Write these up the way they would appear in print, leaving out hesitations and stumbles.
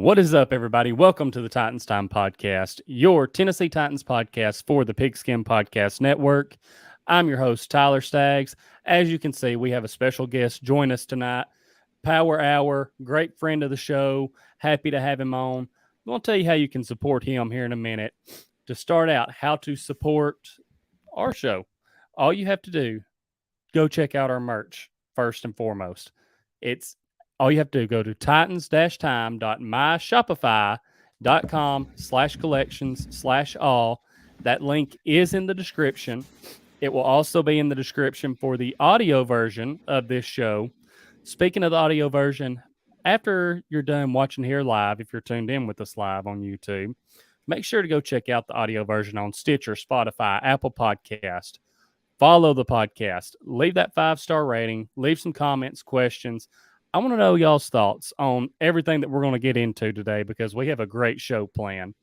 What is up, everybody? Welcome to the Titans Time Podcast, your Tennessee Titans podcast for the Pigskin Podcast Network. I'm your host, Tyler Staggs. As you can see, we have a special guest join us tonight. Power Hour, great friend of the show. Happy to have him on. I'm going to tell you how you can support him here in a minute. To start out, how to support our show. All you have to do, go check out our merch first and foremost. It's all you have to do, go to titans-time.myshopify.com/collections/all. That link is in the description. It will also be in the description for the audio version of this show. Speaking of the audio version, after you're done watching here live, if you're tuned in with us live on YouTube, make sure to go check out the audio version on Stitcher, Spotify, Apple Podcast. Follow the podcast. Leave that 5-star rating. Leave some comments, questions. I want to know y'all's thoughts on everything that we're going to get into today because we have a great show planned.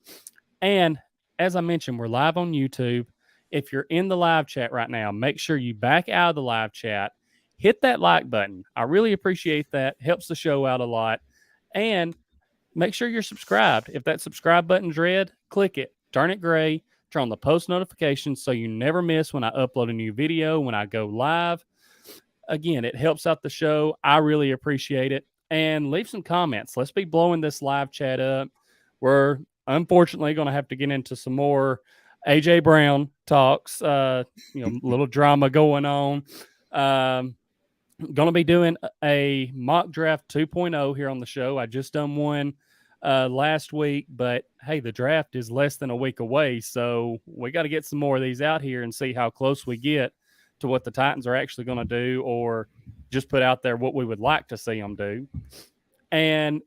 And as I mentioned, we're live on YouTube. If you're in the live chat right now, make sure you back out of the live chat. Hit that like button. I really appreciate that. Helps the show out a lot. And make sure you're subscribed. If that subscribe button's red, click it. Turn it gray. Turn on the post notifications so you never miss when I upload a new video, when I go live. Again, it helps out the show. I really appreciate it. And leave some comments. Let's be blowing this live chat up. We're unfortunately going to have to get into some more A.J. Brown talks, little drama going on. Going to be doing a mock draft 2.0 here on the show. I just done one last week, but hey, the draft is less than a week away. So we got to get some more of these out here and see how close we get to what the Titans are actually going to do, or just put out there what we would like to see them do. And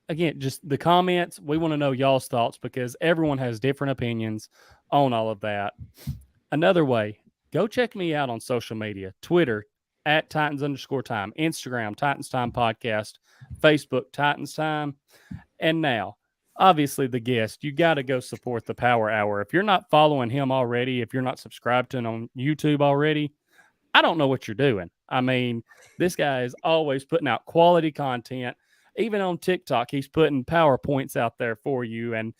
again, just the comments, we want to know y'all's thoughts because everyone has different opinions on all of that. Another way, go check me out on social media, Twitter, at Titans_time, Instagram, Titans Time Podcast, Facebook, Titans Time. And now, obviously, the guest, you got to go support the Power Hour. If you're not following him already, if you're not subscribed to him on YouTube already, I don't know what you're doing. I mean, this guy is always putting out quality content. Even on TikTok, he's putting PowerPoints out there for you and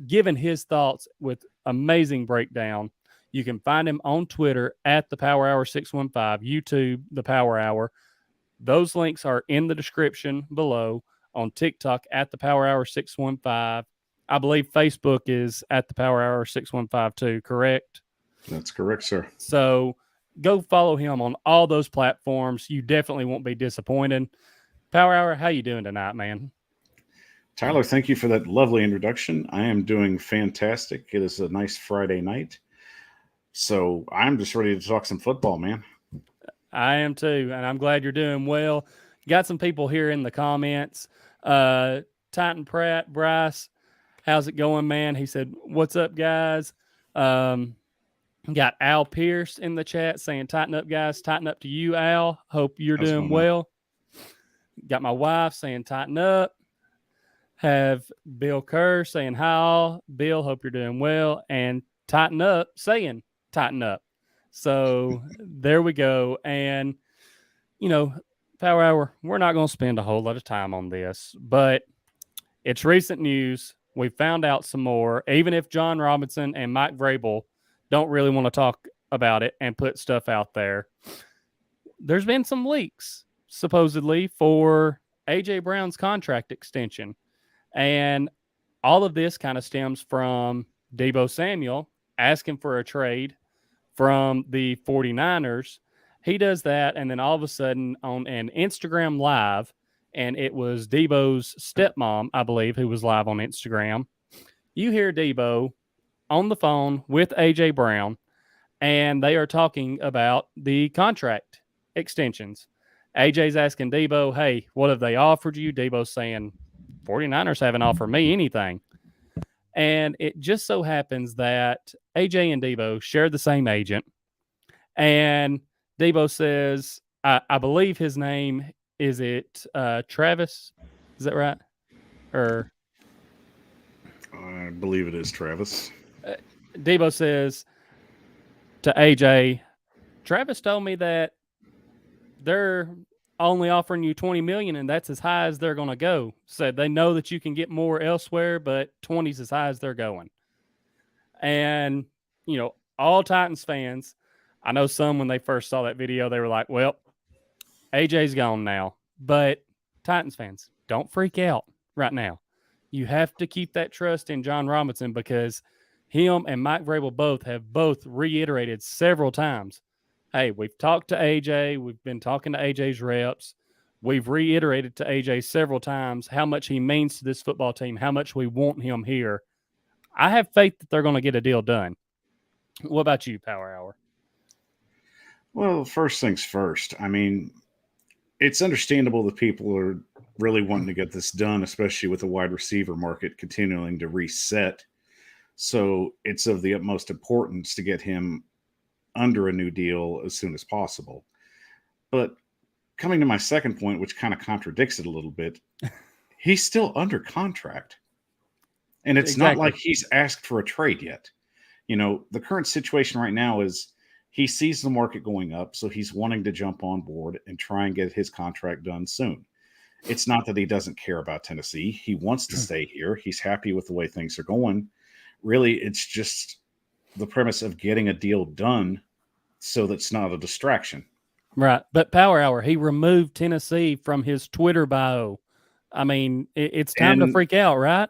giving his thoughts with amazing breakdown. You can find him on Twitter at the Power Hour 615, YouTube, the Power Hour. Those links are in the description below. On TikTok at the Power Hour 615. I believe Facebook is at the Power Hour 615 too, correct? That's correct, sir. So go follow him on all those platforms. You definitely won't be disappointed. Power Hour, how you doing tonight, man? Tyler, thank you for that lovely introduction. I am doing fantastic. It is a nice Friday night. So I'm just ready to talk some football, man. I am too, and I'm glad you're doing well. Got some people here in the comments. Titan Pratt, Bryce, how's it going, man? He said, what's up, guys? Got Al Pierce in the chat saying, tighten up, guys. Tighten up to you, Al. Hope you're doing well. Got my wife saying, tighten up. Have Bill Kerr saying, hi, all. Bill, hope you're doing well. And tighten up saying, tighten up. So there we go. And, Power Hour, we're not going to spend a whole lot of time on this, but it's recent news. We found out some more, even if John Robinson and Mike Vrabel don't really want to talk about it and put stuff out there. There's been some leaks, supposedly, for A.J. Brown's contract extension. And all of this kind of stems from Deebo Samuel asking for a trade from the 49ers. He does that, and then all of a sudden on an Instagram Live, and it was Deebo's stepmom, I believe, who was live on Instagram. You hear Deebo on the phone with A.J. Brown, and they are talking about the contract extensions. A.J.'s asking Deebo, hey, what have they offered you? Deebo's saying, 49ers haven't offered me anything. And it just so happens that A.J. and Deebo share the same agent, and Deebo says, I believe his name, is it Travis? Is that right? Or I believe it is Travis. Deebo says to AJ, Travis told me that they're only offering you 20 million and that's as high as they're going to go. So they know that you can get more elsewhere, but 20 is as high as they're going. And, all Titans fans, I know some when they first saw that video, they were like, well, AJ's gone now. But Titans fans, don't freak out right now. You have to keep that trust in John Robinson because him and Mike Vrabel both reiterated several times, hey, we've talked to AJ. We've been talking to AJ's reps. We've reiterated to AJ several times how much he means to this football team, how much we want him here. I have faith that they're going to get a deal done. What about you, Power Hour? Well, first things first. I mean, it's understandable that people are really wanting to get this done, especially with the wide receiver market continuing to reset. So it's of the utmost importance to get him under a new deal as soon as possible. But coming to my second point, which kind of contradicts it a little bit, he's still under contract. And it's not like he's asked for a trade yet. The current situation right now is he sees the market going up, so he's wanting to jump on board and try and get his contract done soon. It's not that he doesn't care about Tennessee. He wants to stay here. He's happy with the way things are going. Really, it's just the premise of getting a deal done so that's not a distraction. Right. But Power Hour, he removed Tennessee from his Twitter bio. I mean, it's time to freak out, right?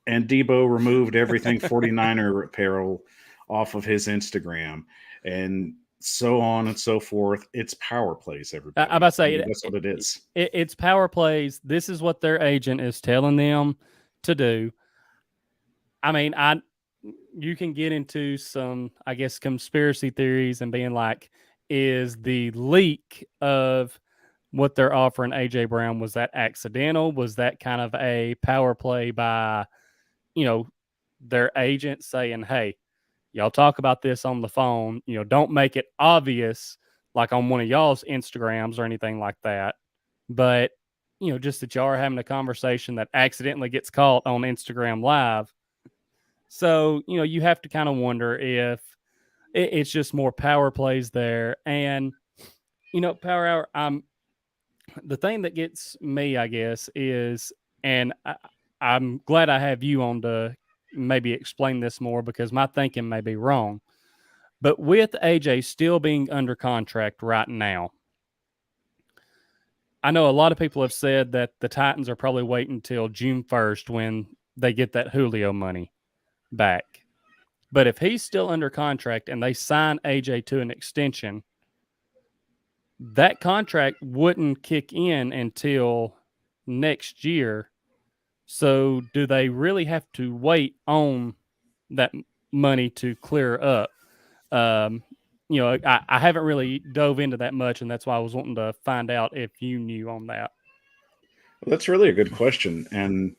And Deebo removed everything 49er apparel off of his Instagram and so on and so forth. It's power plays, everybody. I'm about to say, that's what it is. It's power plays. This is what their agent is telling them to do. I mean, you can get into some, I guess, conspiracy theories and being like, is the leak of what they're offering AJ Brown, was that accidental? Was that kind of a power play by, their agent saying, hey, y'all talk about this on the phone, don't make it obvious like on one of y'all's Instagrams or anything like that. But, just that y'all are having a conversation that accidentally gets caught on Instagram Live. So, you have to kind of wonder if it's just more power plays there. And, Power Hour, the thing that gets me, I guess, is, and I'm glad I have you on to maybe explain this more because my thinking may be wrong. But with AJ still being under contract right now, I know a lot of people have said that the Titans are probably waiting until June 1st when they get that Julio money back. But if he's still under contract and they sign AJ to an extension, that contract wouldn't kick in until next year. So do they really have to wait on that money to clear up? I haven't really dove into that much, and that's why I was wanting to find out if you knew on that. Well, that's really a good question. And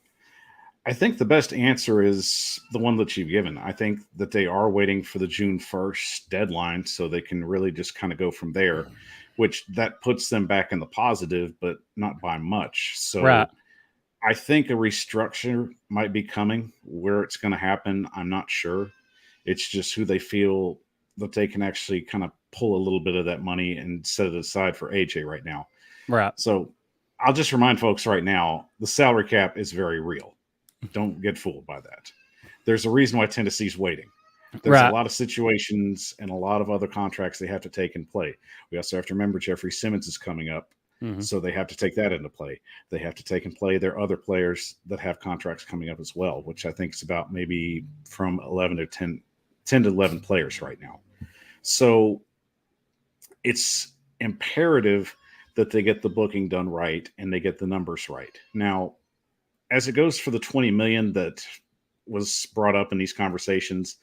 I think the best answer is the one that you've given. I think that they are waiting for the June 1st deadline so they can really just kind of go from there, which that puts them back in the positive, but not by much. So right. I think a restructure might be coming. Where it's going to happen, I'm not sure. It's just who they feel that they can actually kind of pull a little bit of that money and set it aside for AJ right now. Right. So I'll just remind folks right now, the salary cap is very real. Don't get fooled by that. There's a reason why Tennessee's waiting. There's a lot of situations and a lot of other contracts they have to take in play. We also have to remember Jeffrey Simmons is coming up. Mm-hmm. So they have to take that into play. They have to take in play their other players that have contracts coming up as well, which I think is about maybe from 11 to 10 to 11 players right now. So it's imperative that they get the booking done right and they get the numbers right. Now, as it goes for the 20 million that was brought up in these conversations,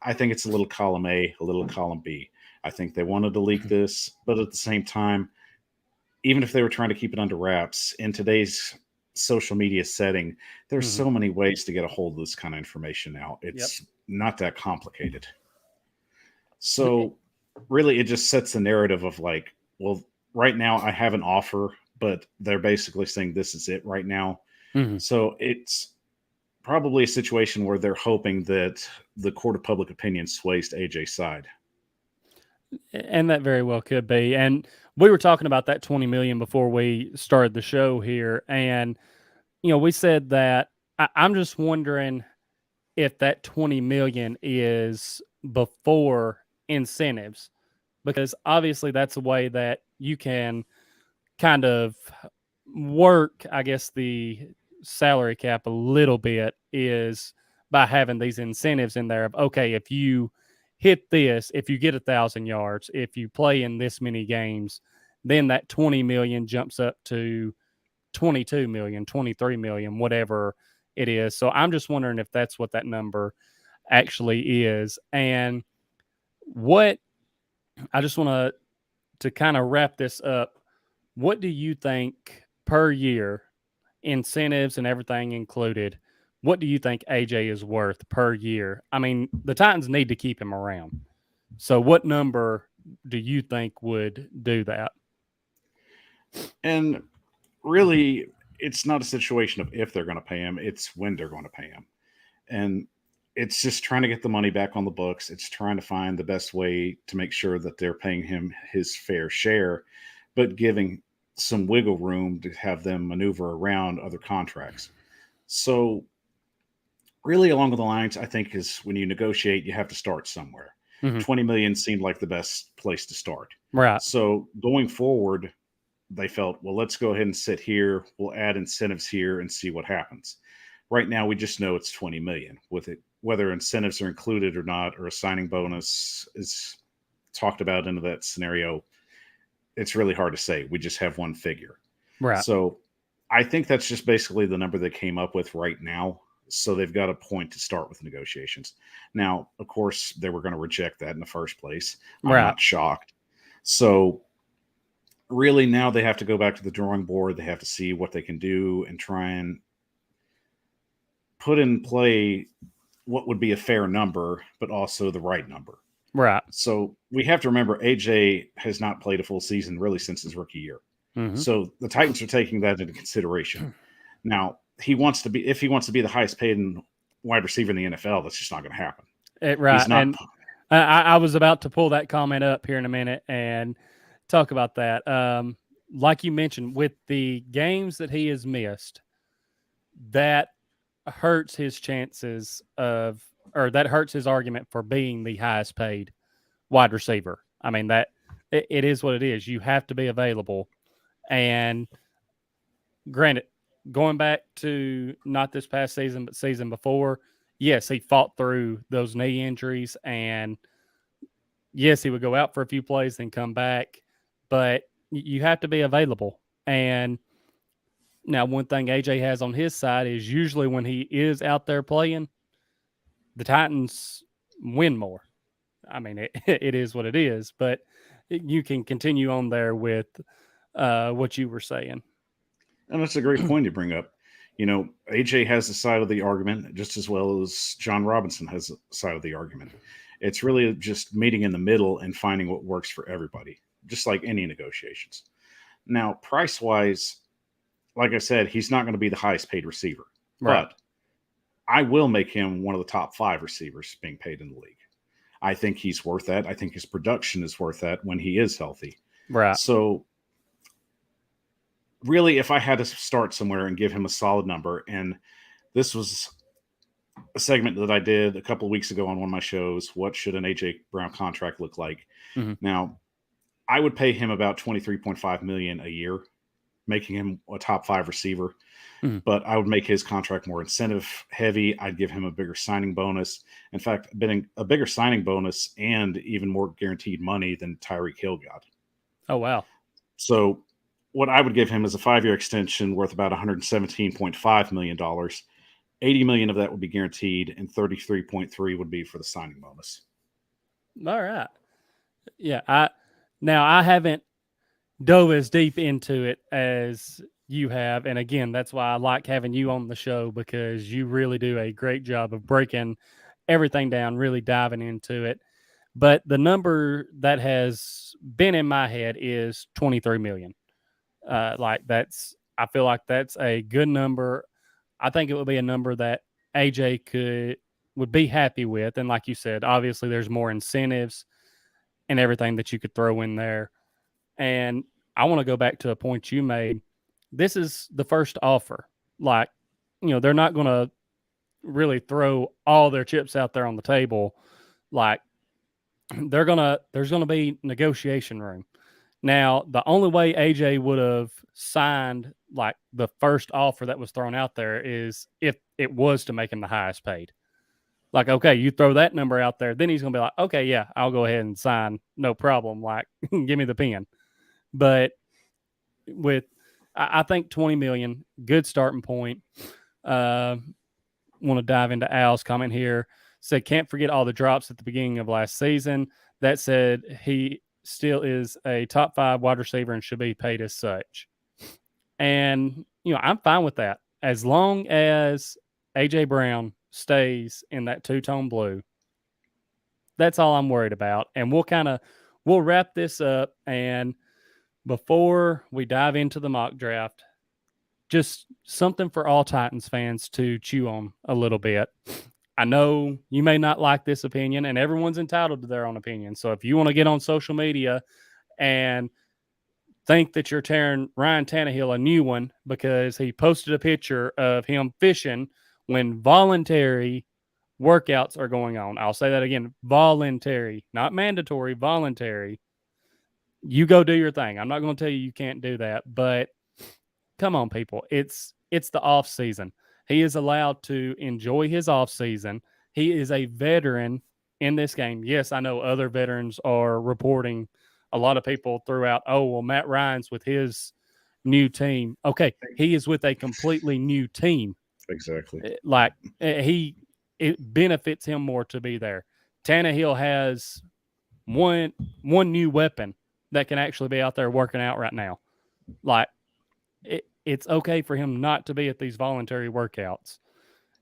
I think it's a little column A, a little column B. I think they wanted to leak this, but at the same time, even if they were trying to keep it under wraps, in today's social media setting, there's so many ways to get a hold of this kind of information now. It's not that complicated. So really, it just sets the narrative of like, well, right now I have an offer, but they're basically saying this is it right now. Mm-hmm. So it's probably a situation where they're hoping that the court of public opinion sways to AJ's side. And that very well could be. And we were talking about that 20 million before we started the show here, and we said that I'm just wondering if that 20 million is before incentives, because obviously that's a way that you can kind of work, I guess, the salary cap a little bit is by having these incentives in there of, okay, if you hit this, if you get 1,000 yards, if you play in this many games, then that 20 million jumps up to 22 million, 23 million, whatever it is. So I'm just wondering if that's what that number actually is. And what I just want to kind of wrap this up. What do you think per year, incentives and everything included? What do you think AJ is worth per year? I mean, the Titans need to keep him around. So what number do you think would do that? And really, it's not a situation of if they're going to pay him, it's when they're going to pay him. And it's just trying to get the money back on the books. It's trying to find the best way to make sure that they're paying him his fair share, but giving some wiggle room to have them maneuver around other contracts. So, really, along the lines, I think is when you negotiate, you have to start somewhere. Mm-hmm. 20 million seemed like the best place to start. Right. So, going forward, they felt, well, let's go ahead and sit here. We'll add incentives here and see what happens. Right now, we just know it's 20 million. With it, whether incentives are included or not, or a signing bonus is talked about into that scenario, it's really hard to say. We just have one figure. Right. So I think that's just basically the number they came up with right now. So they've got a point to start with negotiations. Now, of course, they were going to reject that in the first place. I'm Right. not shocked. So really now they have to go back to the drawing board. They have to see what they can do and try and put in play what would be a fair number, but also the right number. Right. So we have to remember AJ has not played a full season really since his rookie year. Mm-hmm. So the Titans are taking that into consideration. Now, if he wants to be the highest paid wide receiver in the NFL, that's just not going to happen. Right. He's not, and I was about to pull that comment up here in a minute and talk about that. Like you mentioned, with the games that he has missed, that hurts his chances of, or that hurts his argument for being the highest paid wide receiver. I mean, that it is what it is. You have to be available. And granted, going back to not this past season, but season before, yes, he fought through those knee injuries, and yes, he would go out for a few plays and come back, but you have to be available. And now, one thing AJ has on his side is usually when he is out there playing, the Titans win more. I mean, it is what it is, but you can continue on there with what you were saying. And that's a great point to bring up. AJ has the side of the argument just as well as John Robinson has the side of the argument. It's really just meeting in the middle and finding what works for everybody, just like any negotiations. Now, price-wise, like I said, he's not going to be the highest paid receiver, Right. but I will make him one of the top 5 receivers being paid in the league. I think he's worth that. I think his production is worth that when he is healthy. Right. So really, if I had to start somewhere and give him a solid number, and this was a segment that I did a couple of weeks ago on one of my shows, what should an AJ Brown contract look like? Mm-hmm. Now, I would pay him about $23.5 million a year, making him a top 5 receiver. Mm-hmm. But I would make his contract more incentive heavy. I'd give him a bigger signing bonus. In fact, a bigger signing bonus and even more guaranteed money than Tyreek Hill got. Oh, wow. So what I would give him is a 5-year extension worth about $117.5 million. $80 million of that would be guaranteed, and $33.3 would be for the signing bonus. All right. Yeah. I haven't dove as deep into it as you have. And again, that's why I like having you on the show, because you really do a great job of breaking everything down, really diving into it. But the number that has been in my head is 23 million. I feel like that's a good number. I think it would be a number that AJ would be happy with. And like you said, obviously there's more incentives and everything that you could throw in there. And I want to go back to a point you made. This is the first offer. Like, they're not going to really throw all their chips out there on the table. Like, there's going to be negotiation room. Now, the only way AJ would have signed like the first offer that was thrown out there is if it was to make him the highest paid. Like, okay, you throw that number out there, then he's going to be like, okay, yeah, I'll go ahead and sign. No problem. Like, give me the pen. But I think 20 million, good starting point. Want to dive into Al's comment here. Said, can't forget all the drops at the beginning of last season. That said, he still is a top 5 wide receiver and should be paid as such. And, I'm fine with that. As long as A.J. Brown stays in that two-tone blue, that's all I'm worried about. And we'll wrap this up. And before we dive into the mock draft, just something for all Titans fans to chew on a little bit. I know you may not like this opinion, and everyone's entitled to their own opinion. So if you want to get on social media and think that you're tearing Ryan Tannehill a new one because he posted a picture of him fishing when voluntary workouts are going on. I'll say that again, voluntary, not mandatory, voluntary. You go do your thing. I'm not going to tell you can't do that, but come on, people. It's the off season. He is allowed to enjoy his off season. He is a veteran in this game. Yes, I know other veterans are reporting. A lot of people throughout, oh, well, Matt Ryan's with his new team. Okay, he is with a completely new team. Exactly. Like, it benefits him more to be there. Tannehill has one new weapon that can actually be out there working out right now. Like, it's okay for him not to be at these voluntary workouts.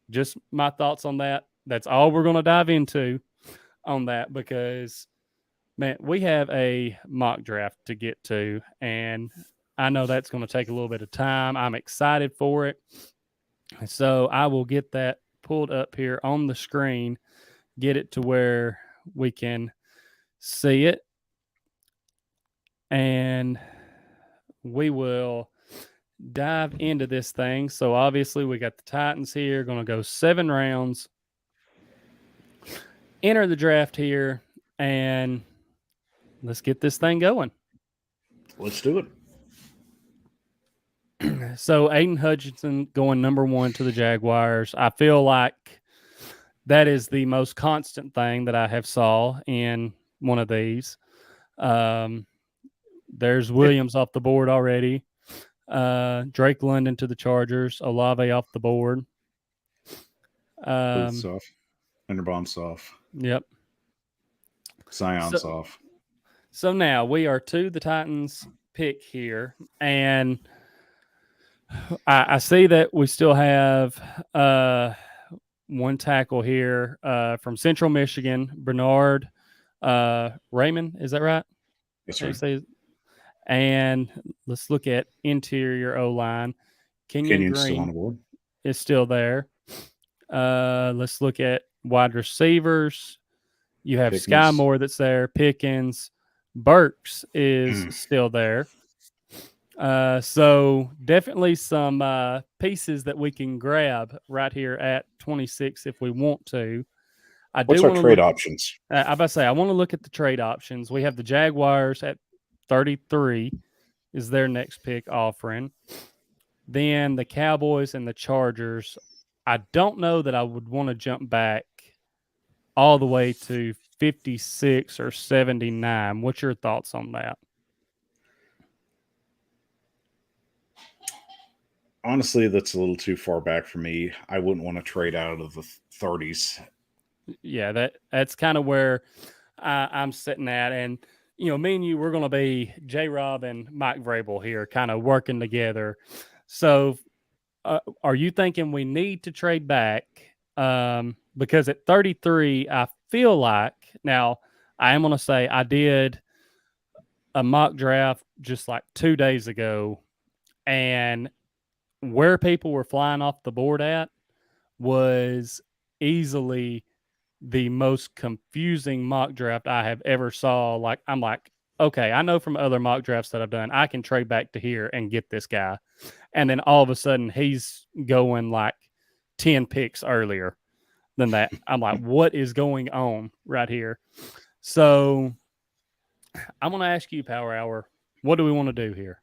Just my thoughts on that. That's all we're going to dive into on that because, man, we have a mock draft to get to, and I know that's going to take a little bit of time. I'm excited for it. So I will get that pulled up here on the screen, get it to where we can see it, and we will dive into this thing. So obviously we got the Titans here, going to go 7 rounds, enter the draft here, and let's get this thing going. Let's do it. So Aiden Hutchinson going number 1 to the Jaguars. I feel like that is the most constant thing that I have saw in one of these. There's Williams off the board already. Drake London to the Chargers. Olave off the board. Booth's off. Linderbaum's off. Yep. Zion's off. So now we are to the Titans pick here, and I see that we still have one tackle here from Central Michigan, Bernard Raymond. Is that right? Yes, sir. And let's look at interior O-line. Kenyon Green still on the board. is still there. Let's look at wide receivers. You have Pickens. Sky Moore that's there. Pickens. Burks is still there. So definitely some pieces that we can grab right here at 26 if we want to. What's our trade options? I about to say, I want to look at the trade options. We have the Jaguars at 33 is their next pick offering. Then the Cowboys and the Chargers. I don't know that I would want to jump back all the way to 56 or 79. What's your thoughts on that? Honestly, that's a little too far back for me. I wouldn't want to trade out of the 30s. Yeah, that's kind of where I'm sitting at. And, me and you, we're going to be J-Rob and Mike Vrabel here kind of working together. So are you thinking we need to trade back? Because at 33, I feel like, now I am going to say I did a mock draft just like 2 days ago, and where people were flying off the board at was easily the most confusing mock draft I have ever saw. Like, I'm like, okay, I know from other mock drafts that I've done, I can trade back to here and get this guy. And then all of a sudden he's going like 10 picks earlier than that. I'm like, what is going on right here? So I'm going to ask you, Power Hour, what do we want to do here?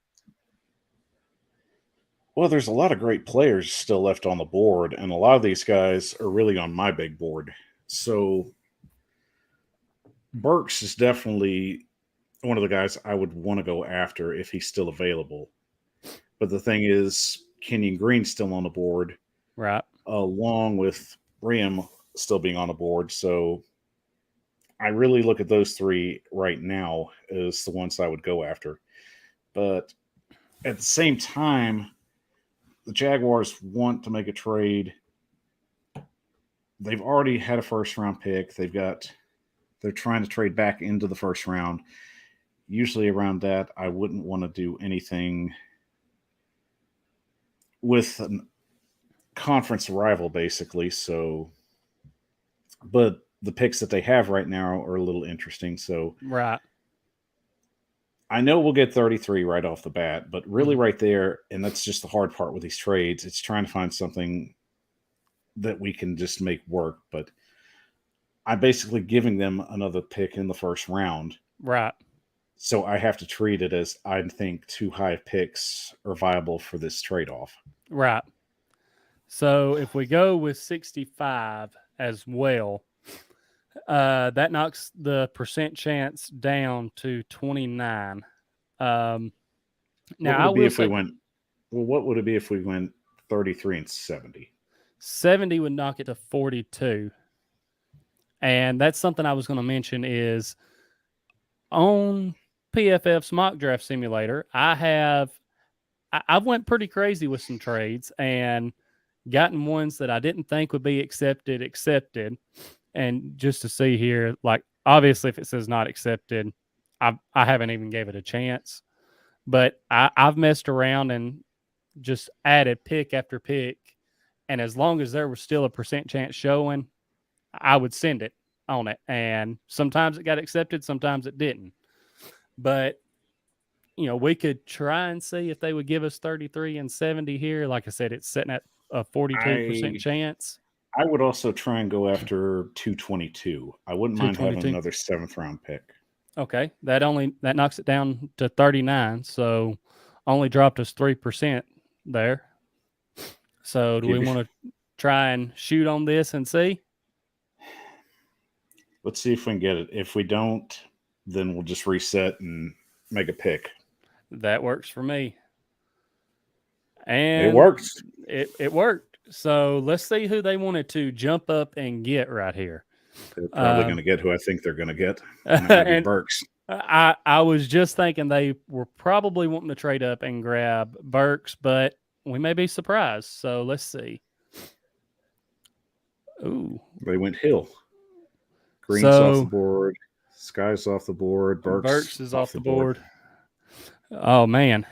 Well, there's a lot of great players still left on the board, and a lot of these guys are really on my big board. So Burks is definitely one of the guys I would want to go after if he's still available. But the thing is, Kenyon Green's still on the board, Right. along with Rim still being on the board. So I really look at those three right now as the ones I would go after. But at the same time, the Jaguars want to make a trade. They've already had a first round pick. They're trying to trade back into the first round. Usually around that, I wouldn't want to do anything with a conference rival, basically. So, but the picks that they have right now are a little interesting. So, Right. I know we'll get 33 right off the bat, but really right there, and that's just the hard part with these trades, it's trying to find something that we can just make work. But I'm basically giving them another pick in the first round. Right. So I have to treat it as I think too high picks are viable for this trade-off. Right. So if we go with 65 as well, that knocks the percent chance down to 29. Now, What would it be if we went? Well, what would it be if we went 33 and 70? 70 would knock it to 42. And that's something I was going to mention is on PFF's mock draft simulator, I've went pretty crazy with some trades and gotten ones that I didn't think would be accepted. And just to see here, like obviously if it says not accepted, I haven't even gave it a chance. But I've messed around and just added pick after pick. And as long as there was still a percent chance showing, I would send it on it. And sometimes it got accepted, sometimes it didn't. But, we could try and see if they would give us 33 and 70 here. Like I said, it's sitting at a 42% chance. I would also try and go after 222. I wouldn't mind having another 7th round pick. Okay. That knocks it down to 39. So only dropped us 3% there. So do we want to try and shoot on this and see? Let's see if we can get it. If we don't, then we'll just reset and make a pick. That works for me. And it works. It worked. So let's see who they wanted to jump up and get right here. They're probably going to get who I think they're going to get. And Burks. I was just thinking they were probably wanting to trade up and grab Burks, but we may be surprised. So let's see. Ooh. They went Hill. Green's off the board. Sky's off the board. Burks is off the board. Oh, man.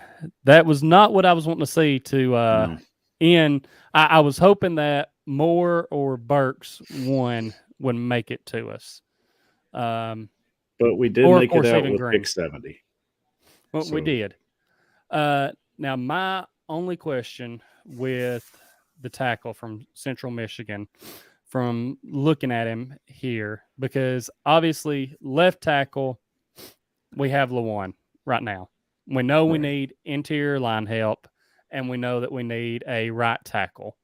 That was not what I was wanting to see to end. I was hoping that Moore or Burks one would make it to us. But we did make it out with pick 70. Well, so. We did. Now, my only question with the tackle from Central Michigan, from looking at him here, because obviously left tackle, we have Lewan right now. We know we need interior line help, and we know that we need a right tackle.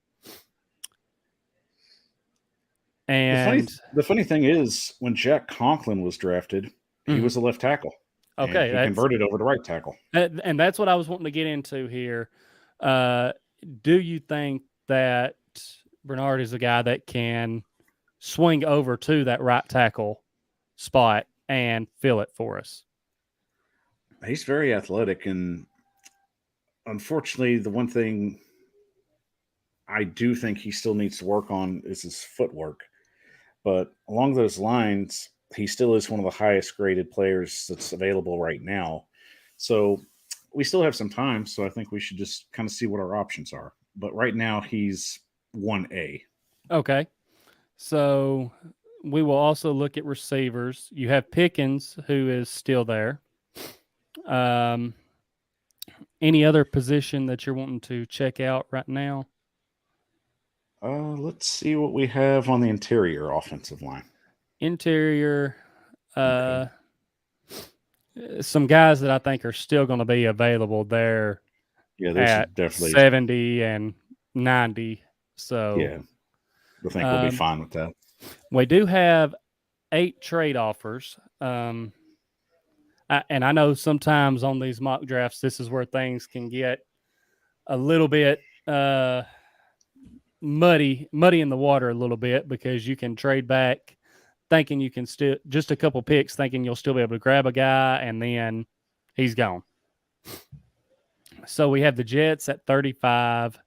And the funny thing is, when Jack Conklin was drafted, he was a left tackle. Okay, he converted over to right tackle. And that's what I was wanting to get into here. Do you think that Bernard is a guy that can swing over to that right tackle spot and fill it for us? He's very athletic, and unfortunately, the one thing I do think he still needs to work on is his footwork. But along those lines, he still is one of the highest graded players that's available right now. So we still have some time, so I think we should just kind of see what our options are. But right now, he's 1A. Okay. So we will also look at receivers. You have Pickens, who is still there. Any other position that you're wanting to check out right now? Let's see what we have on the interior offensive line. Interior, Okay. some guys that I think are still going to be available there Yeah, there's at definitely. 70 and 90. So, Yeah, I think we'll be fine with that. we do have 8 trade offers. And I know sometimes on these mock drafts, this is where things can get a little bit muddy in the water a little bit, because you can trade back thinking you can still just a couple picks, thinking you'll still be able to grab a guy, and then he's gone. So we have the Jets at 35,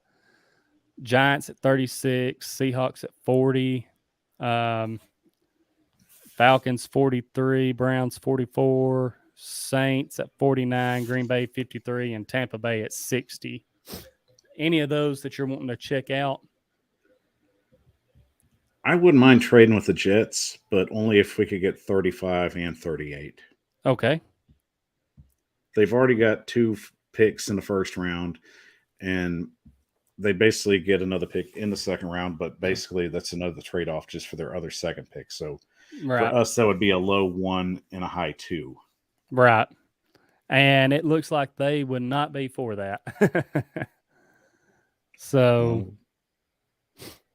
Giants at 36, Seahawks at 40, Falcons 43, Browns 44, Saints at 49, Green Bay 53, and Tampa Bay at 60. Any of those that you're wanting to check out? I wouldn't mind trading with the Jets, but only if we could get 35 and 38. Okay. They've already got 2 picks in the first round, and they basically get another pick in the second round, but basically that's another trade off just for their other second pick. So for us, that would be a low 1 and a high 2. Right. And it looks like they would not be for that. So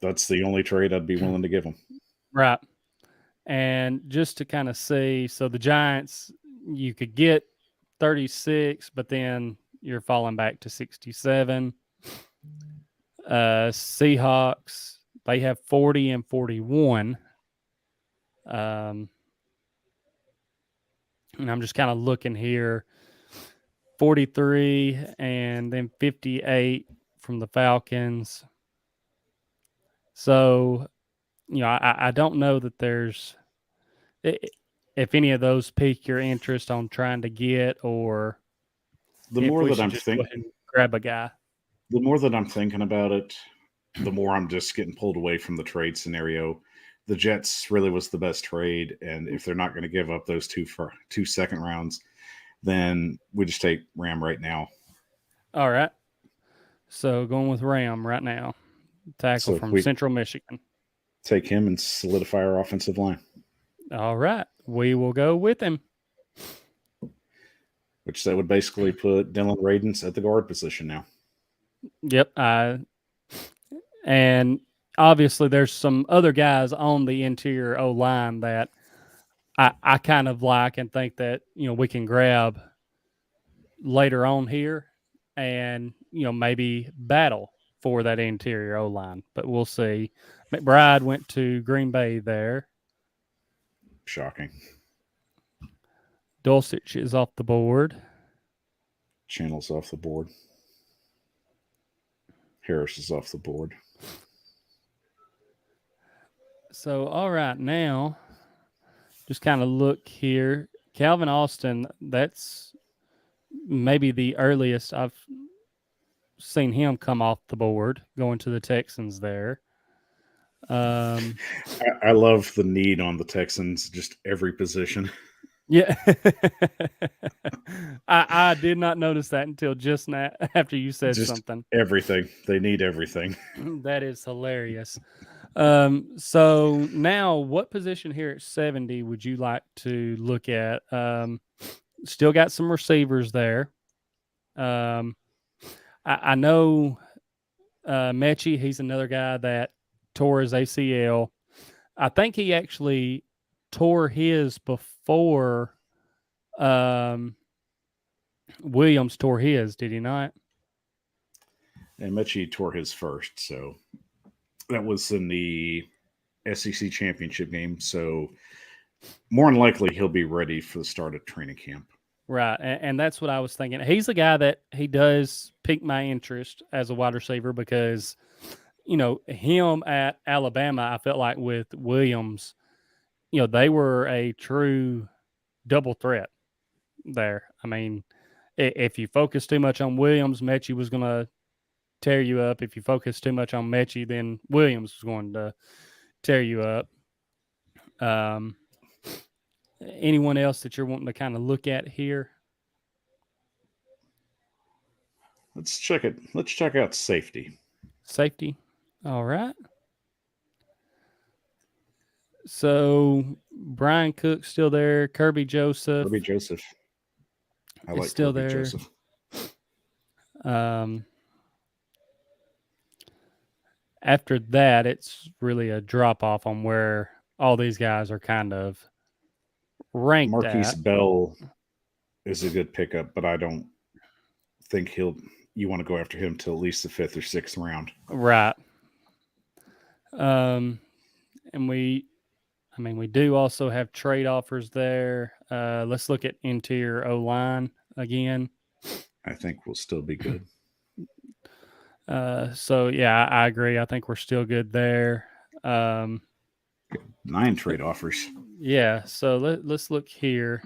that's the only trade I'd be willing to give them. Right. And just to kind of see, so the Giants, you could get 36, but then you're falling back to 67. Seahawks, they have 40 and 41. And I'm just kind of looking here. 43 and then 58 from the Falcons. So, I don't know that there's, if any of those pique your interest on trying to get, or the more that I'm thinking, grab a guy. The more that I'm thinking about it, the more I'm just getting pulled away from the trade scenario. The Jets really was the best trade, and if they're not going to give up those 2 second rounds, then we just take Ram right now. All right. So going with Ram right now, tackle from Central Michigan. Take him and solidify our offensive line. All right, we will go with him. Which that would basically put Dylan Radins at the guard position now. Yep. And obviously there's some other guys on the interior O line that I kind of like and think that, we can grab later on here and, maybe battle for that interior O line, but we'll see. McBride went to Green Bay there. Shocking. Dulcich is off the board. Channel's off the board. Harris is off the board. So, all right, now just kind of look here. Calvin Austin, that's maybe the earliest I've seen him come off the board, going to the Texans there. I love the need on the Texans, just every position. Yeah. I did not notice that until just now after you said just something. Everything. They need everything. That is hilarious. So now what position here at 70 would you like to look at? Still got some receivers there. I know Mechie, he's another guy that tore his ACL. I think he actually tore his before Williams tore his, did he not? And Mechie tore his first, so that was in the SEC championship game. So more than likely he'll be ready for the start of training camp. Right, and that's what I was thinking. He's a guy that he does pique my interest as a wide receiver because, him at Alabama, I felt like with Williams, they were a true double threat there. I mean, if you focus too much on Williams, Mechie was going to tear you up. If you focus too much on Mechie, then Williams was going to tear you up. Anyone else that you're wanting to kind of look at here? Let's check it. Let's check out safety. Safety. All right. So Brian Cook's still there. Kirby Joseph. Kirby Joseph. I like still Kirby there. Joseph. After that, it's really a drop off on where all these guys are kind of ranked Marquise at. Bell is a good pickup, but I don't think you want to go after him till at least the 5th or 6th round. Right. And we do also have trade offers there. Let's look at interior O-line again. I think we'll still be good. So yeah, I agree. I think we're still good there. 9 trade offers. Yeah. So let's look here.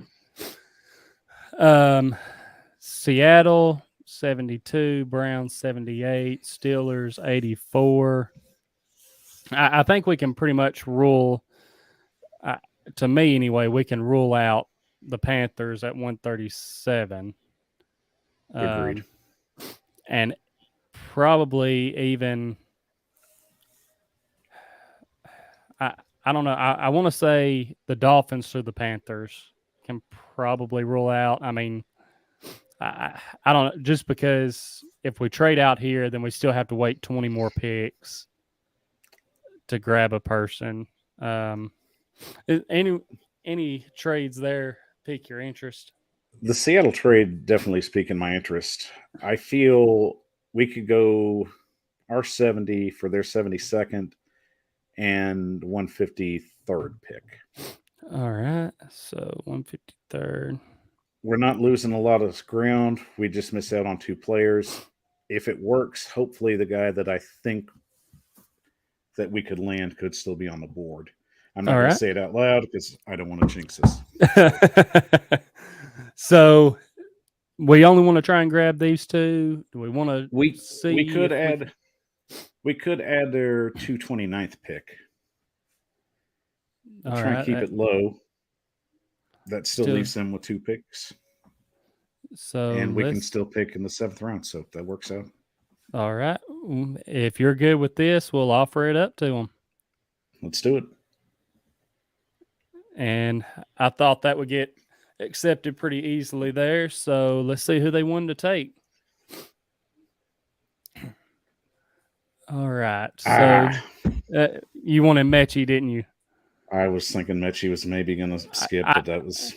Seattle 72, Browns 78, Steelers 84. I think we can pretty much rule. To me, anyway, we can rule out the Panthers at 137. Agreed. And probably even, I don't know. I want to say the Dolphins through the Panthers can probably rule out. I mean, I don't know, just because if we trade out here, then we still have to wait 20 more picks to grab a person. Any trades there pique your interest? The Seattle trade definitely speaking my interest. I feel we could go our 70 for their 72nd and 153rd pick. All right, so 153rd. We're not losing a lot of ground. We just miss out on 2 players. If it works, hopefully the guy that I think that we could land could still be on the board. I'm not going to say it out loud because I don't want to jinx this. So we only want to try and grab these 2. Do we want to see? We could add their 229th pick. We'll try and keep it low. That still leaves them with 2 picks. And we can still pick in the 7th round. So that works out. All right. If you're good with this, we'll offer it up to them. Let's do it. And I thought that would get accepted pretty easily there. So let's see who they wanted to take. All right. So you wanted Mechie, didn't you? I was thinking Mechie was maybe going to skip, but that was...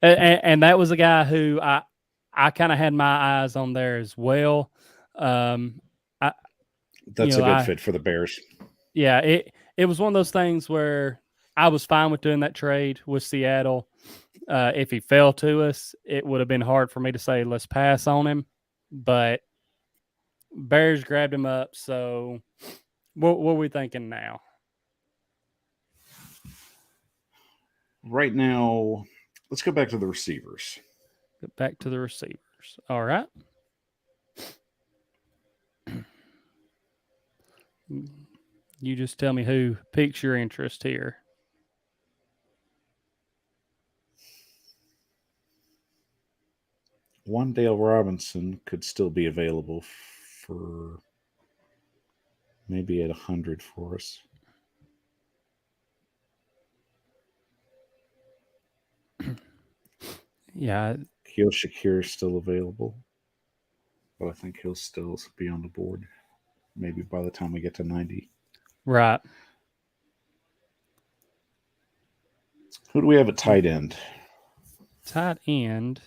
And that was a guy who I kind of had my eyes on there as well. That's a good fit for the Bears. Yeah, it was one of those things where I was fine with doing that trade with Seattle. If he fell to us, it would have been hard for me to say, let's pass on him. But Bears grabbed him up. So what are we thinking now? Right now, let's go back to the receivers. Back to the receivers. All right. You just tell me who piques your interest here. Wan'Dale Robinson could still be available for maybe at 100 for us. Yeah. Keel Shakir is still available, but I think he'll still be on the board maybe by the time we get to 90. Right. Who do we have at tight end? Tight end.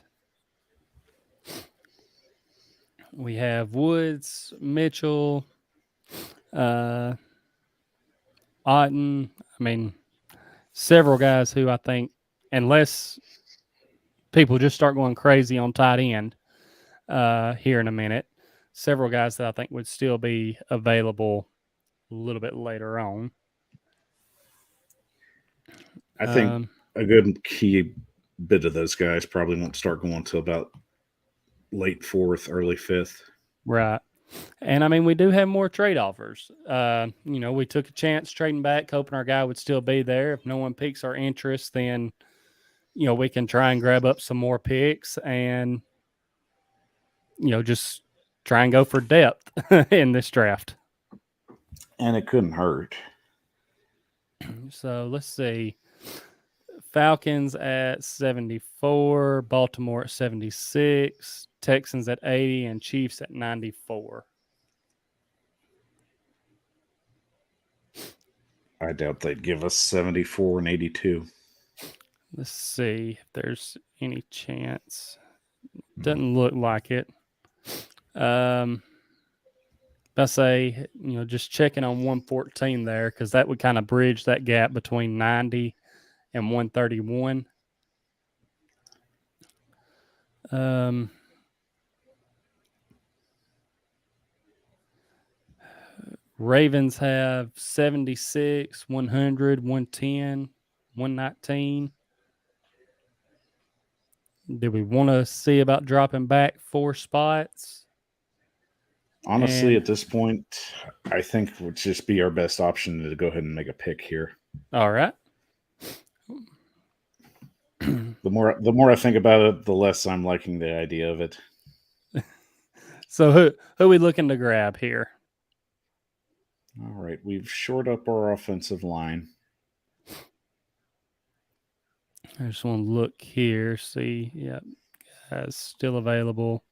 We have Woods, Mitchell, Otten. I mean, several guys who I think, unless people just start going crazy on tight end here in a minute, several guys that I think would still be available a little bit later on. I think a good key bit of those guys probably won't start going until about late 4th, early 5th. Right. And I mean, we do have more trade offers. We took a chance trading back, hoping our guy would still be there. If no one piques our interest, then, we can try and grab up some more picks and, just try and go for depth in this draft. And it couldn't hurt. So let's see. Falcons at 74, Baltimore at 76, Texans at 80, and Chiefs at 94. I doubt they'd give us 74 and 82. Let's see if there's any chance. Doesn't look like it. I say, just checking on 114 there, because that would kind of bridge that gap between 90 and 131. Ravens have 76, 100, 110, 119. Do we want to see about dropping back 4 spots? Honestly, at this point, I think it would just be our best option to go ahead and make a pick here. All right. The more I think about it, the less I'm liking the idea of it. So who are we looking to grab here? All right, we've shored up our offensive line. I just want to look here, see. Yep, guys still available.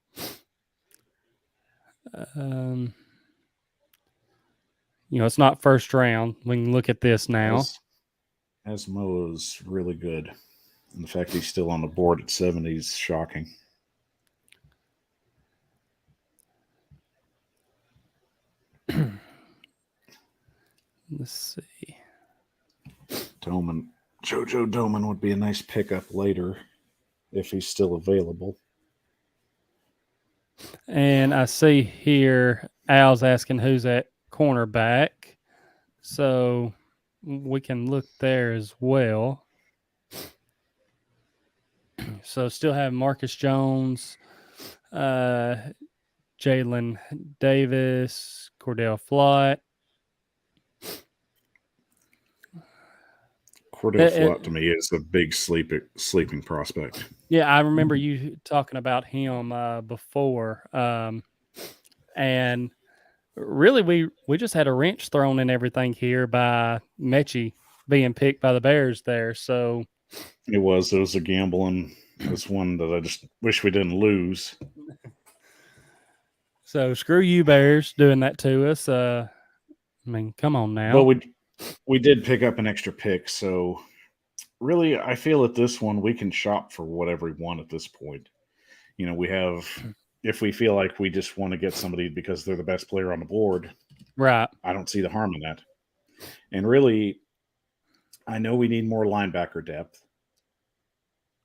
It's not first round. We can look at this now. Asmo is really good. And the fact he's still on the board at 70 is shocking. Let's see. Jojo Doman would be a nice pickup later if he's still available. And I see here Al's asking who's at cornerback. So we can look there as well. So still have Marcus Jones, Jalen Davis, Cordell Flott. Cordell Flott to me is a big sleeping prospect. Yeah, I remember you talking about him before. And really, we just had a wrench thrown in everything here by Mechie being picked by the Bears there. So it was a gamble, and it was one that I just wish we didn't lose. So screw you, Bears, doing that to us. I mean, come on now. But we did pick up an extra pick, so really, I feel at this one we can shop for whatever we want at this point. We have, if we feel like we just want to get somebody because they're the best player on the board, right? I don't see the harm in that. And really, I know we need more linebacker depth,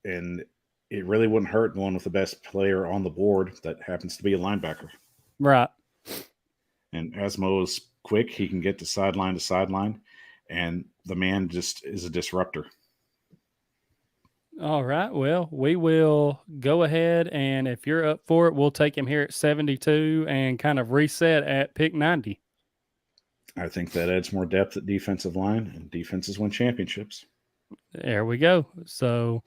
and it really wouldn't hurt going with the best player on the board that happens to be a linebacker. Right. And Asmo is quick. He can get to sideline, and the man just is a disruptor. All right. Well, we will go ahead, and if you're up for it, we'll take him here at 72 and kind of reset at pick 90. I think that adds more depth at defensive line, and defenses win championships. There we go. So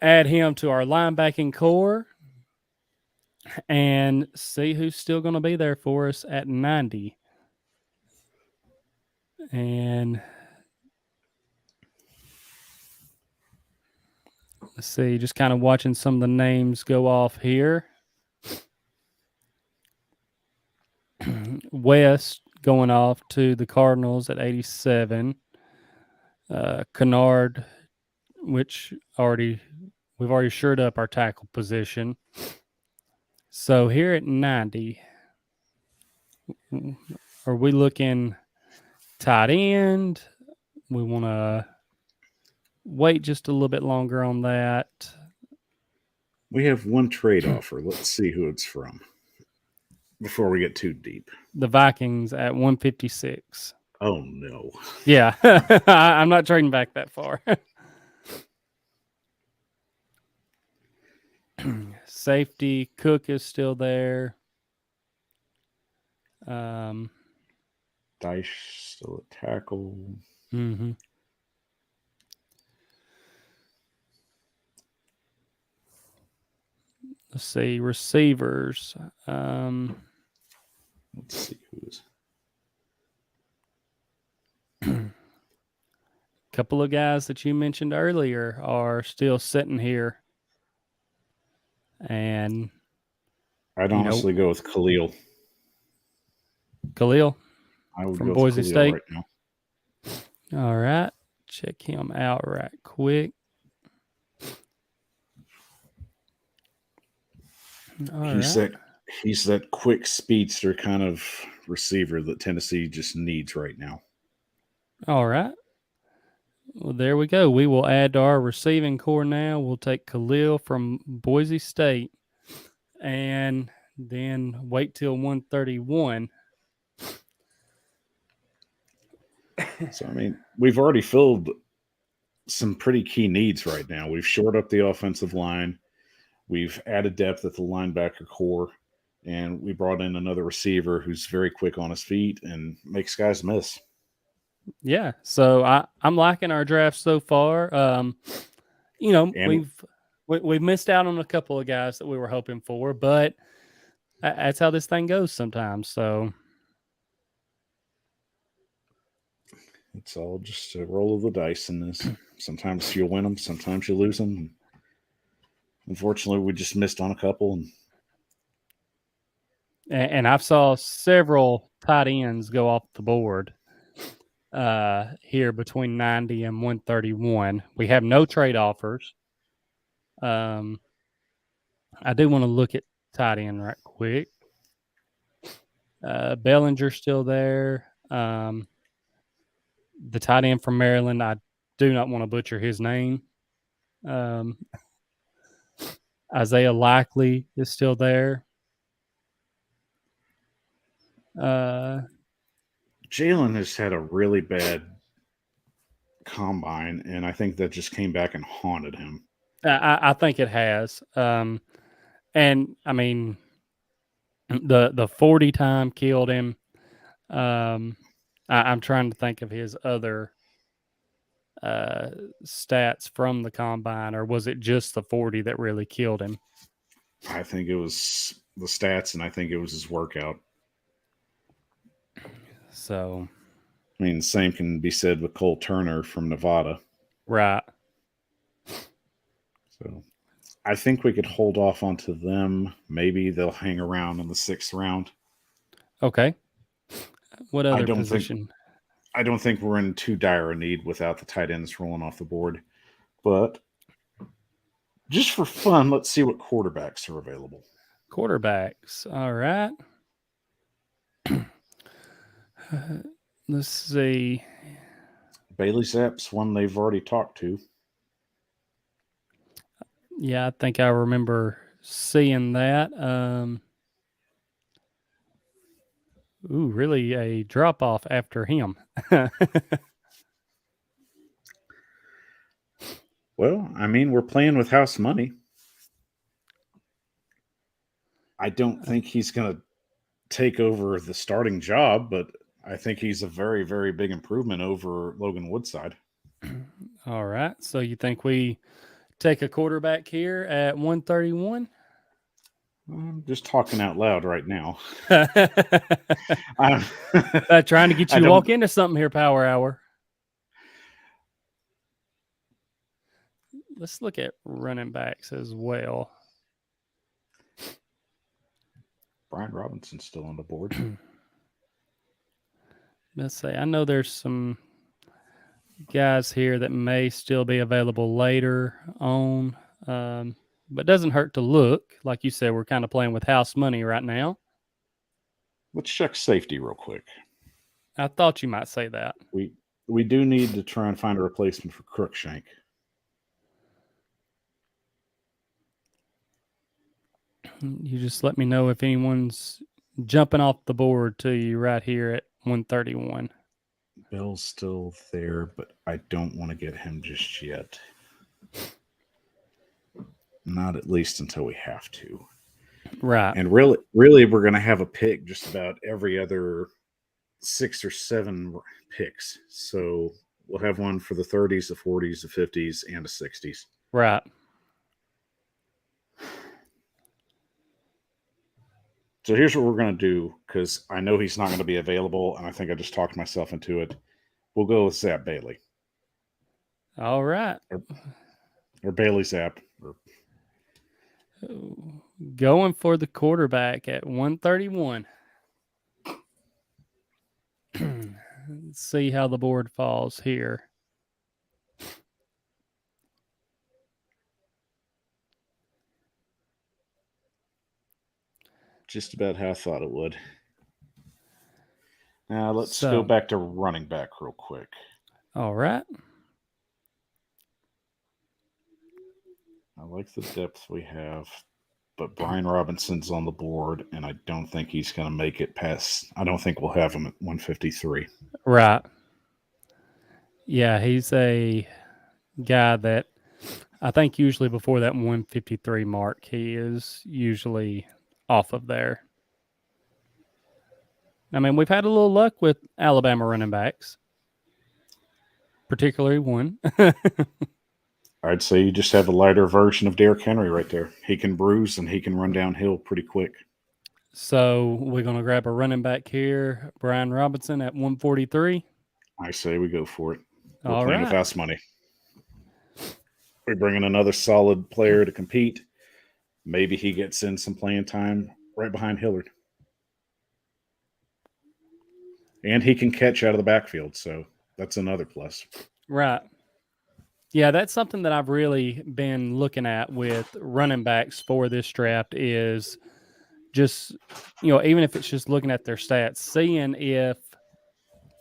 add him to our linebacking core and see who's still going to be there for us at 90. And let's see, just kind of watching some of the names go off here. West going off to the Cardinals at 87. Kennard, which we've already shored up our tackle position. So here at 90, are we looking tight end? We want to wait just a little bit longer on that. We have one trade offer. Let's see who it's from before we get too deep. The Vikings at 156. Oh, no. Yeah, I'm not trading back that far. Safety, Cook is still there. Dice still a tackle. Mm-hmm. Let's see, receivers. Let's see who's. A couple of guys that you mentioned earlier are still sitting here. And I'd honestly go with Khalil. Khalil I would from go Boise with Khalil State. right now. All right. Check him out right quick. He's that quick speedster kind of receiver that Tennessee just needs right now. All right. Well, there we go. We will add to our receiving core now. We'll take Khalil from Boise State and then wait till 131. So, I mean, we've already filled some pretty key needs right now. We've shored up the offensive line. We've added depth at the linebacker core. And we brought in another receiver who's very quick on his feet and makes guys miss. Yeah. So I'm liking our draft so far. We've missed out on a couple of guys that we were hoping for, but that's how this thing goes sometimes. So it's all just a roll of the dice in this. Sometimes you win them, sometimes you lose them. Unfortunately, we just missed on a couple. And I've saw several tight ends go off the board here between 90 and 131. We have no trade offers. I do want to look at tight end right quick. Bellinger's still there. The tight end from Maryland, I do not want to butcher his name. Isaiah Likely is still there. Jalen has had a really bad combine, and I think that just came back and haunted him. I think it has. And I mean, the 40 time killed him. I'm trying to think of his other stats from the combine, or was it just the 40 that really killed him? I think it was the stats, and I think it was his workout. So, I mean, the same can be said with Cole Turner from Nevada. Right. So, I think we could hold off onto them. Maybe they'll hang around in the 6th round. Okay. What other position? I don't think we're in too dire a need without the tight ends rolling off the board. But just for fun, let's see what quarterbacks are available. Quarterbacks. All right. Let's see. Bailey Zapp's one they've already talked to. Yeah, I think I remember seeing that. Really a drop off after him. Well, I mean, we're playing with house money. I don't think he's going to take over the starting job, but I think he's a very, very big improvement over Logan Woodside. All right. So you think we take a quarterback here at 131? I'm just talking out loud right now. I'm trying to get you to walk into something here, Power Hour. Let's look at running backs as well. Brian Robinson's still on the board. Let's say I know there's some guys here that may still be available later on, but it doesn't hurt to look. Like you said, we're kind of playing with house money right now. Let's check safety real quick. I thought you might say that. We do need to try and find a replacement for Crookshank. You just let me know if anyone's jumping off the board to you right here at 131. Bill's still there, but I don't want to get him just yet. Not at least until we have to. Right. And really, we're going to have a pick just about every other 6 or 7 picks. So we'll have one for the 30s, the 40s, the 50s, and the 60s. Right. So here's what we're going to do, because I know he's not going to be available, and I think I just talked myself into it. We'll go with Zap Bailey. All right. Or Bailey Zapp. Going for the quarterback at 131. Let's see how the board falls here. Just about how I thought it would. Now let's go back to running back real quick. All right. I like the depth we have, but Brian Robinson's on the board, and I don't think he's going to make it past. I don't think we'll have him at 153. Right. Yeah, he's a guy that I think usually before that 153 mark, he is usually off of there. I mean, we've had a little luck with Alabama running backs, particularly one. I'd say you just have a lighter version of Derrick Henry right there. He can bruise and he can run downhill pretty quick. So we're going to grab a running back here, Brian Robinson at 143. I say we go for it. We're All playing right. with house money. We bring in another solid player to compete. Maybe he gets in some playing time right behind Hillard. And he can catch out of the backfield, so that's another plus. Right. Yeah, that's something that I've really been looking at with running backs for this draft is just, even if it's just looking at their stats, seeing if,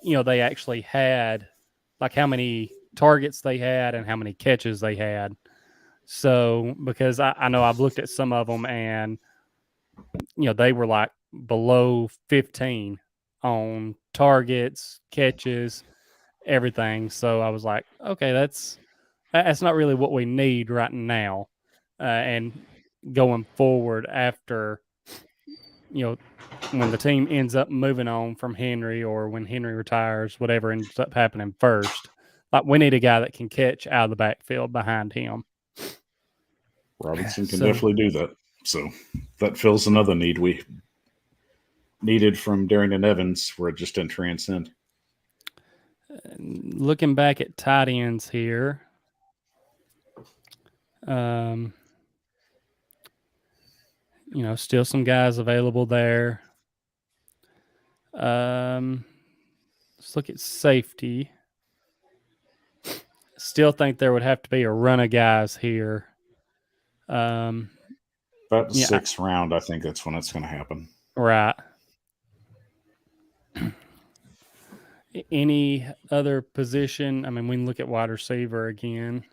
they actually had, like how many targets they had and how many catches they had. So, because I know I've looked at some of them and, they were like below 15 on targets, catches, everything. So I was like, okay, that's not really what we need right now. And going forward after, when the team ends up moving on from Henry or when Henry retires, whatever ends up happening first, like we need a guy that can catch out of the backfield behind him. Robinson can definitely do that. So that fills another need we needed from Darrington Evans where it just didn't transcend. Looking back at tight ends here, still some guys available there. Let's look at safety. Still think there would have to be a run of guys here. About the sixth round, I think that's when it's going to happen. Right. Any other position? I mean, we can look at wide receiver again.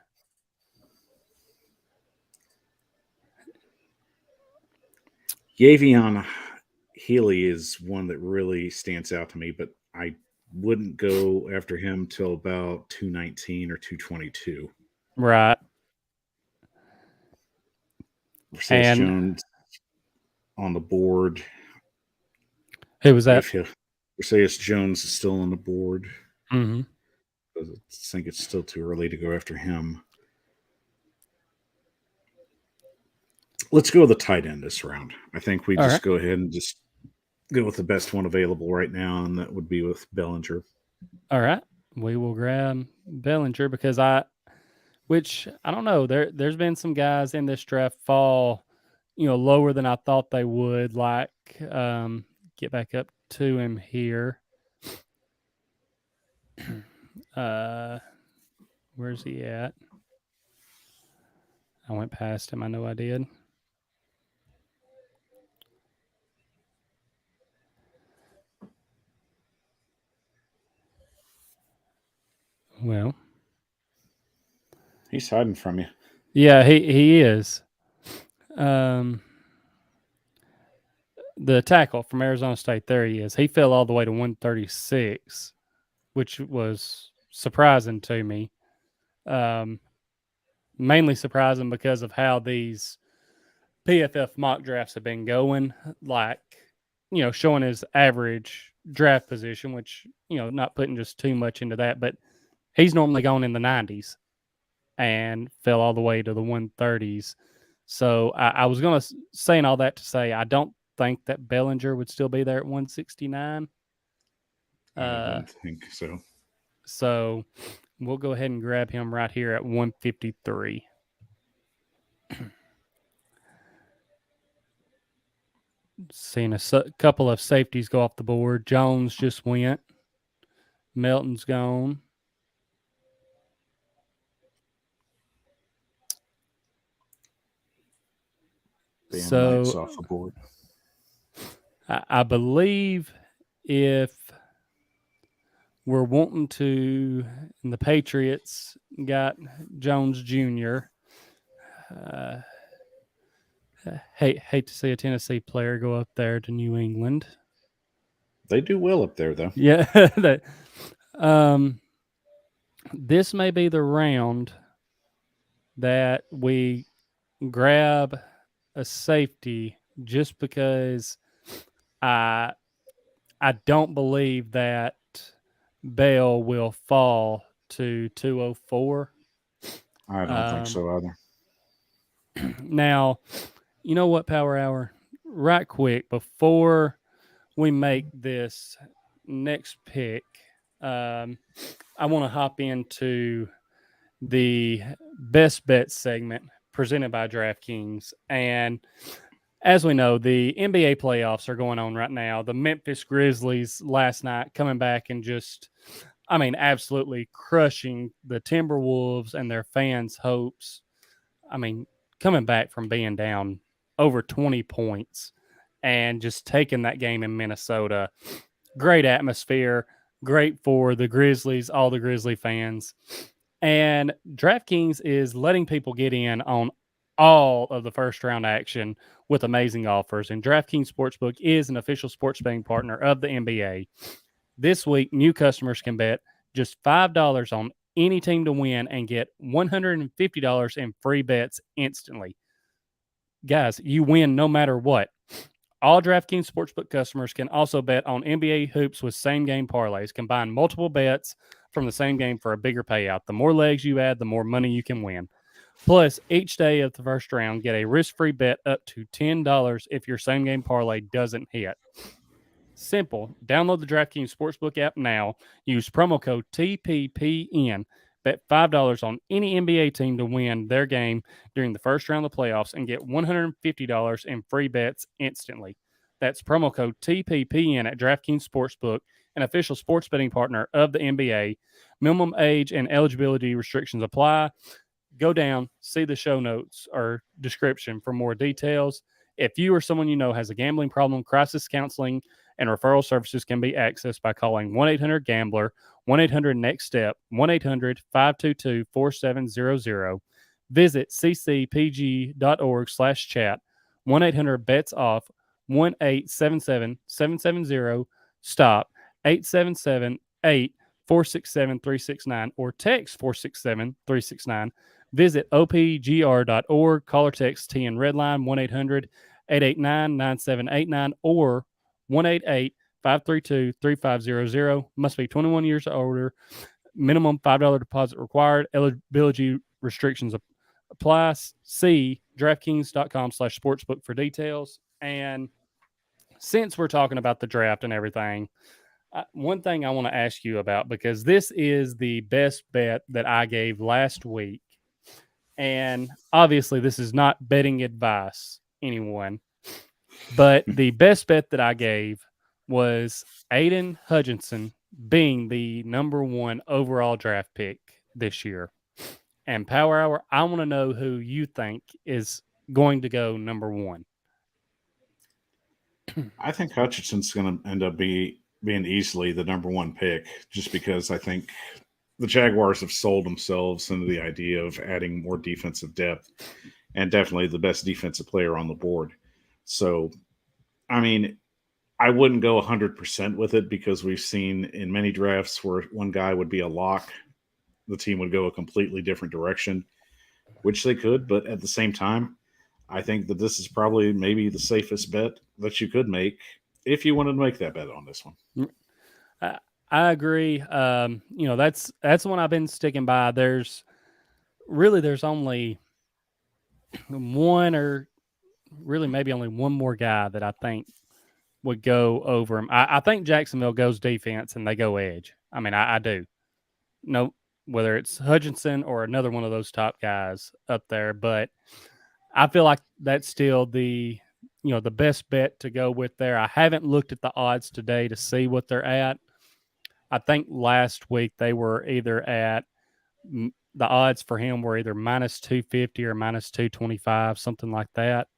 Yavion Healy is one that really stands out to me, but I wouldn't go after him till about 219 or 222. Right. Mercedes Jones on the board. Who was that? Mercedes Jones is still on the board. Mm-hmm. I think it's still too early to go after him. Let's go with the tight end this round. I think we just go ahead and just go with the best one available right now, and that would be with Bellinger. All right. We will grab Bellinger because which I don't know. There's been some guys in this draft fall, lower than I thought they would. Like, get back up to him here. Where's he at? I went past him. I know I did. Well, he's hiding from you. Yeah, he is. The tackle from Arizona State, there he is. He fell all the way to 136, which was surprising to me. Mainly surprising because of how these PFF mock drafts have been going, like, showing his average draft position, which, not putting just too much into that, but he's normally gone in the 90s and fell all the way to the 130s. So I was going to saying all that to say I don't think that Bellinger would still be there at 169. I wouldn't think so. So we'll go ahead and grab him right here at 153. Seeing couple of safeties go off the board. Jones just went. Melton's gone. Knight's off the board. I believe if we're wanting to, and the Patriots got Jones Jr. Hate to see a Tennessee player go up there to New England. They do well up there, though. Yeah. This may be the round that we grab a safety just because I don't believe that Bell will fall to 204. I don't think so either. Now, you know what, Power Hour? Right quick, before we make this next pick, I want to hop into the best bet segment presented by DraftKings. And as we know, the NBA playoffs are going on right now. The Memphis Grizzlies last night coming back and just, absolutely crushing the Timberwolves and their fans' hopes. Coming back from being down over 20 points and just taking that game in Minnesota. Great atmosphere, great for the Grizzlies, all the Grizzly fans. And DraftKings is letting people get in on all of the first round action with amazing offers. And DraftKings Sportsbook is an official sports betting partner of the NBA. This week, new customers can bet just $5 on any team to win and get $150 in free bets instantly. Guys, you win no matter what. All DraftKings Sportsbook customers can also bet on NBA hoops with same-game parlays. Combine multiple bets from the same game for a bigger payout. The more legs you add, the more money you can win. Plus, each day of the first round, get a risk-free bet up to $10 if your same-game parlay doesn't hit. Simple. Download the DraftKings Sportsbook app now. Use promo code TPPN. Bet $5 on any NBA team to win their game during the first round of the playoffs and get $150 in free bets instantly. That's promo code TPPN at DraftKings Sportsbook, an official sports betting partner of the NBA. Minimum age and eligibility restrictions apply. Go down, see the show notes or description for more details. If you or someone you know has a gambling problem, crisis counseling and referral services can be accessed by calling 1-800-GAMBLER, 1-800-NEXT-STEP, 1-800-522-4700. Visit ccpg.org/chat, 1-800-BETS-OFF, 1-877-770-STOP, 877-8-467-369, or text 467-369. Visit opgr.org, call or text TN Redline 1-800-889-9789 or 1-888-532-3500. Must be 21 years or older. Minimum $5 deposit required. Eligibility restrictions apply. See DraftKings.com/sportsbook for details. And since we're talking about the draft and everything, one thing I want to ask you about, because this is the best bet that I gave last week. And obviously, this is not betting advice, anyone. But the best bet that I gave was Aiden Hutchinson being the number one overall draft pick this year. And Power Hour, I want to know who you think is going to go number one. I think Hutchinson's going to end up being easily the number one pick, just because I think the Jaguars have sold themselves into the idea of adding more defensive depth and definitely the best defensive player on the board. So, I wouldn't go 100% with it, because we've seen in many drafts where one guy would be a lock, the team would go a completely different direction, which they could. But at the same time, I think that this is probably maybe the safest bet that you could make if you wanted to make that bet on this one. I agree. That's the one I've been sticking by. There's only one or really maybe only one more guy that I think would go over him. I think Jacksonville goes defense and they go edge. I mean, I do. No, whether it's Hutchinson or another one of those top guys up there, but I feel like that's still the best bet to go with there. I haven't looked at the odds today to see what they're at. I think last week they were either at the odds for him were either minus 250 or minus 225, something like that.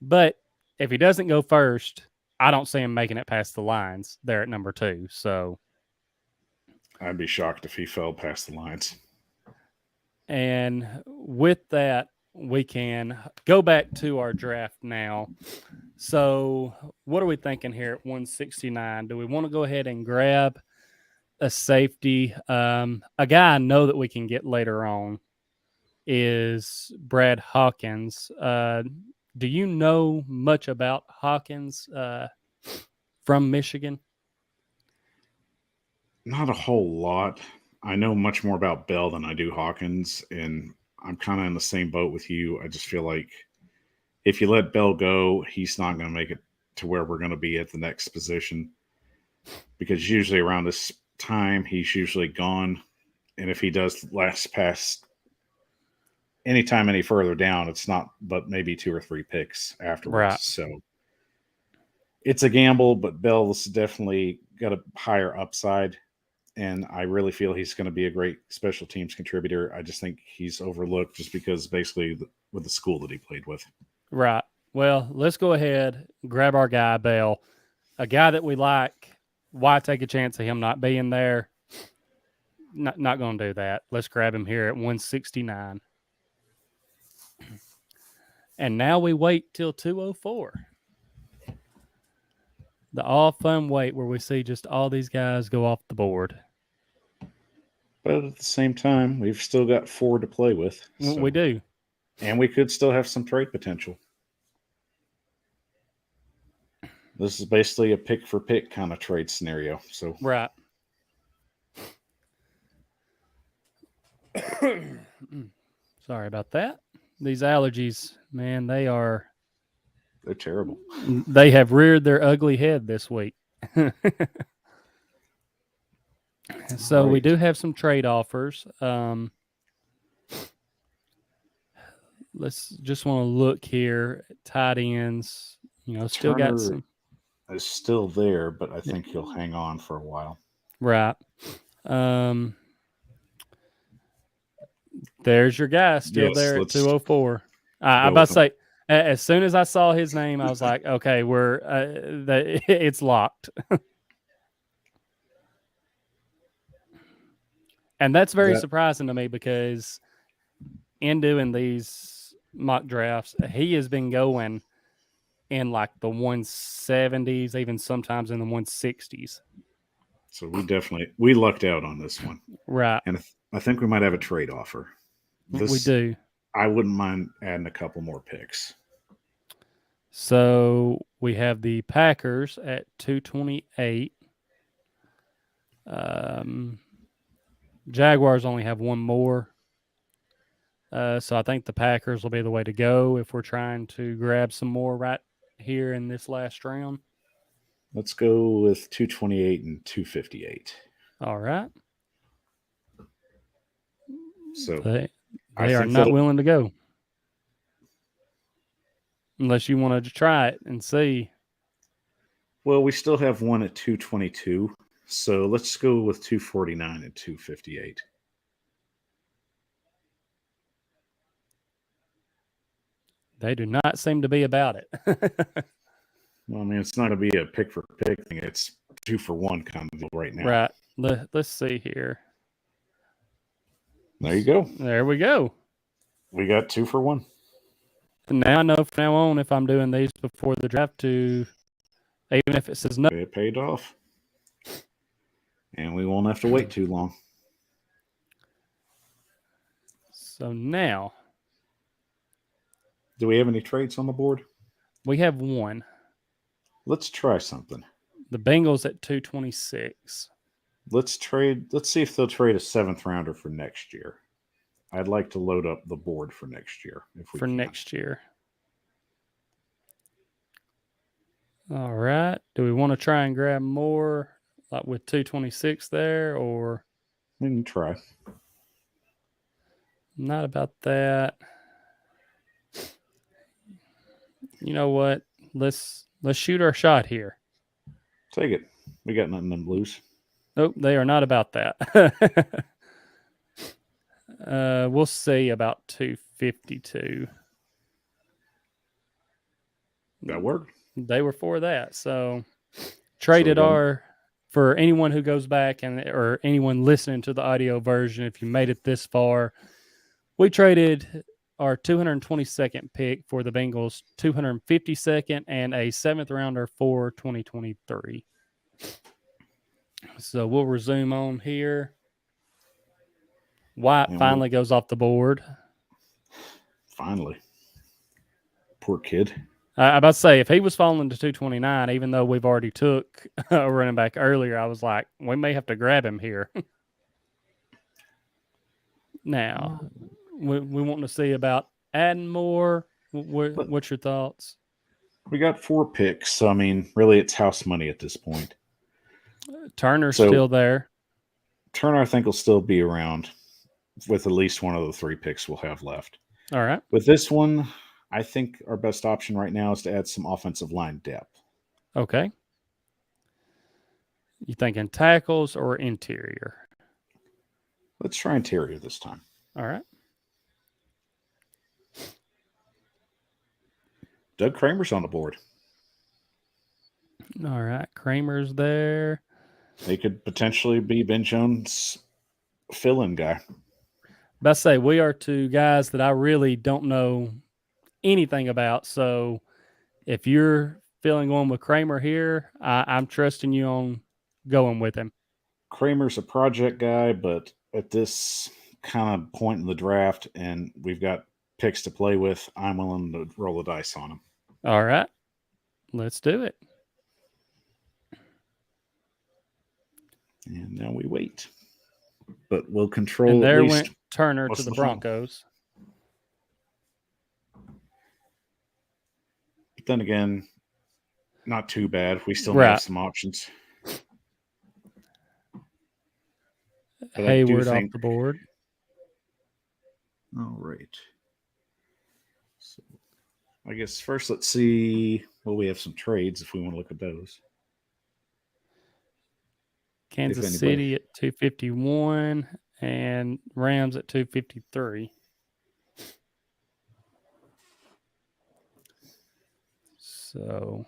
But if he doesn't go first, I don't see him making it past the lines there at number 2. So I'd be shocked if he fell past the lines. And with that, we can go back to our draft now. So what are we thinking here at 169? Do we want to go ahead and grab a safety? A guy I know that we can get later on is Brad Hawkins. Do you know much about Hawkins from Michigan? Not a whole lot. I know much more about Bell than I do Hawkins, and I'm kind of in the same boat with you. I just feel like if you let Bell go, he's not going to make it to where we're going to be at the next position, because usually around this time, he's usually gone. And if he does last past anytime any further down, it's not but maybe 2 or 3 picks afterwards. Right. So it's a gamble, but Bell's definitely got a higher upside. And I really feel he's going to be a great special teams contributor. I just think he's overlooked just because basically with the school that he played with. Right. Well, let's go ahead, grab our guy, Bell, a guy that we like. Why take a chance of him not being there? Not going to do that. Let's grab him here at 169. And now we wait till 204. The all fun wait where we see just all these guys go off the board. But at the same time, we've still got 4 to play with. So. We do. And we could still have some trade potential. This is basically a pick for pick kind of trade scenario. So right. Sorry about that. These allergies, man, they're terrible. They have reared their ugly head this week. So we do have some trade offers. Let's just want to look here at tight ends. Still Turner got some. Is still there, but I think he'll hang on for a while. Right. There's your guy still there at 204. I'm about to say, as soon as I saw his name, I was like, okay, it's locked. And that's very surprising to me because in doing these mock drafts, he has been going in like the 170s, even sometimes in the 160s. So we lucked out on this one. Right. And I think we might have a trade offer. We do. I wouldn't mind adding a couple more picks. So we have the Packers at 228. Jaguars only have one more. So I think the Packers will be the way to go if we're trying to grab some more right here in this last round. Let's go with 228 and 258. All right. So they are not willing to go. Unless you wanted to try it and see. Well, we still have one at 222. So let's go with 249 and 258. They do not seem to be about it. Well, I mean, it's not going to be a pick for pick thing. It's 2 for 1 kind of deal right now. Right. Let's see here. There you go. There we go. We got 2 for 1. And now I know from now on if I'm doing these before the draft even if it says no. It paid off. And we won't have to wait too long. So now. Do we have any trades on the board? We have one. Let's try something. The Bengals at 226. Let's see if they'll trade a 7th rounder for next year. I'd like to load up the board for next year. Next year. All right. Do we want to try and grab more, like with 226 there, or We can try. not about that? You know what? Let's shoot our shot here. Take it. We got nothing to lose. Nope, they are not about that. We'll see about 252. That worked. They were for that. So traded for anyone who goes back or anyone listening to the audio version, if you made it this far, we traded our 222nd pick for the Bengals 252nd and a 7th rounder for 2023. So we'll resume on here. White finally goes off the board. Finally. Poor kid. I about to say, if he was falling to 229, even though we've already took a running back earlier, I was like, we may have to grab him here. Now, we want to see about adding more. What's your thoughts? We got 4 picks, so I mean, really, it's house money at this point. Turner's still there. Turner, I think, will still be around with at least one of the 3 picks we'll have left. All right. With this one, I think our best option right now is to add some offensive line depth. Okay. You thinking tackles or interior? Let's try interior this time. All right. Doug Kramer's on the board. All right. Kramer's there. They could potentially be Ben Jones' fill-in guy. But I say we are 2 guys that I really don't know anything about. So if you're feeling going with Kramer here, I'm trusting you on going with him. Kramer's a project guy, but at this kind of point in the draft and we've got picks to play with, I'm willing to roll the dice on him. All right. Let's do it. And now we wait. But we'll control and there at least went Turner to the Broncos. But then again, not too bad. We still have some options. But Hayward off the board. All right. So I guess first let's see. Well, we have some trades if we want to look at those. Kansas City at 251 and Rams at 253. So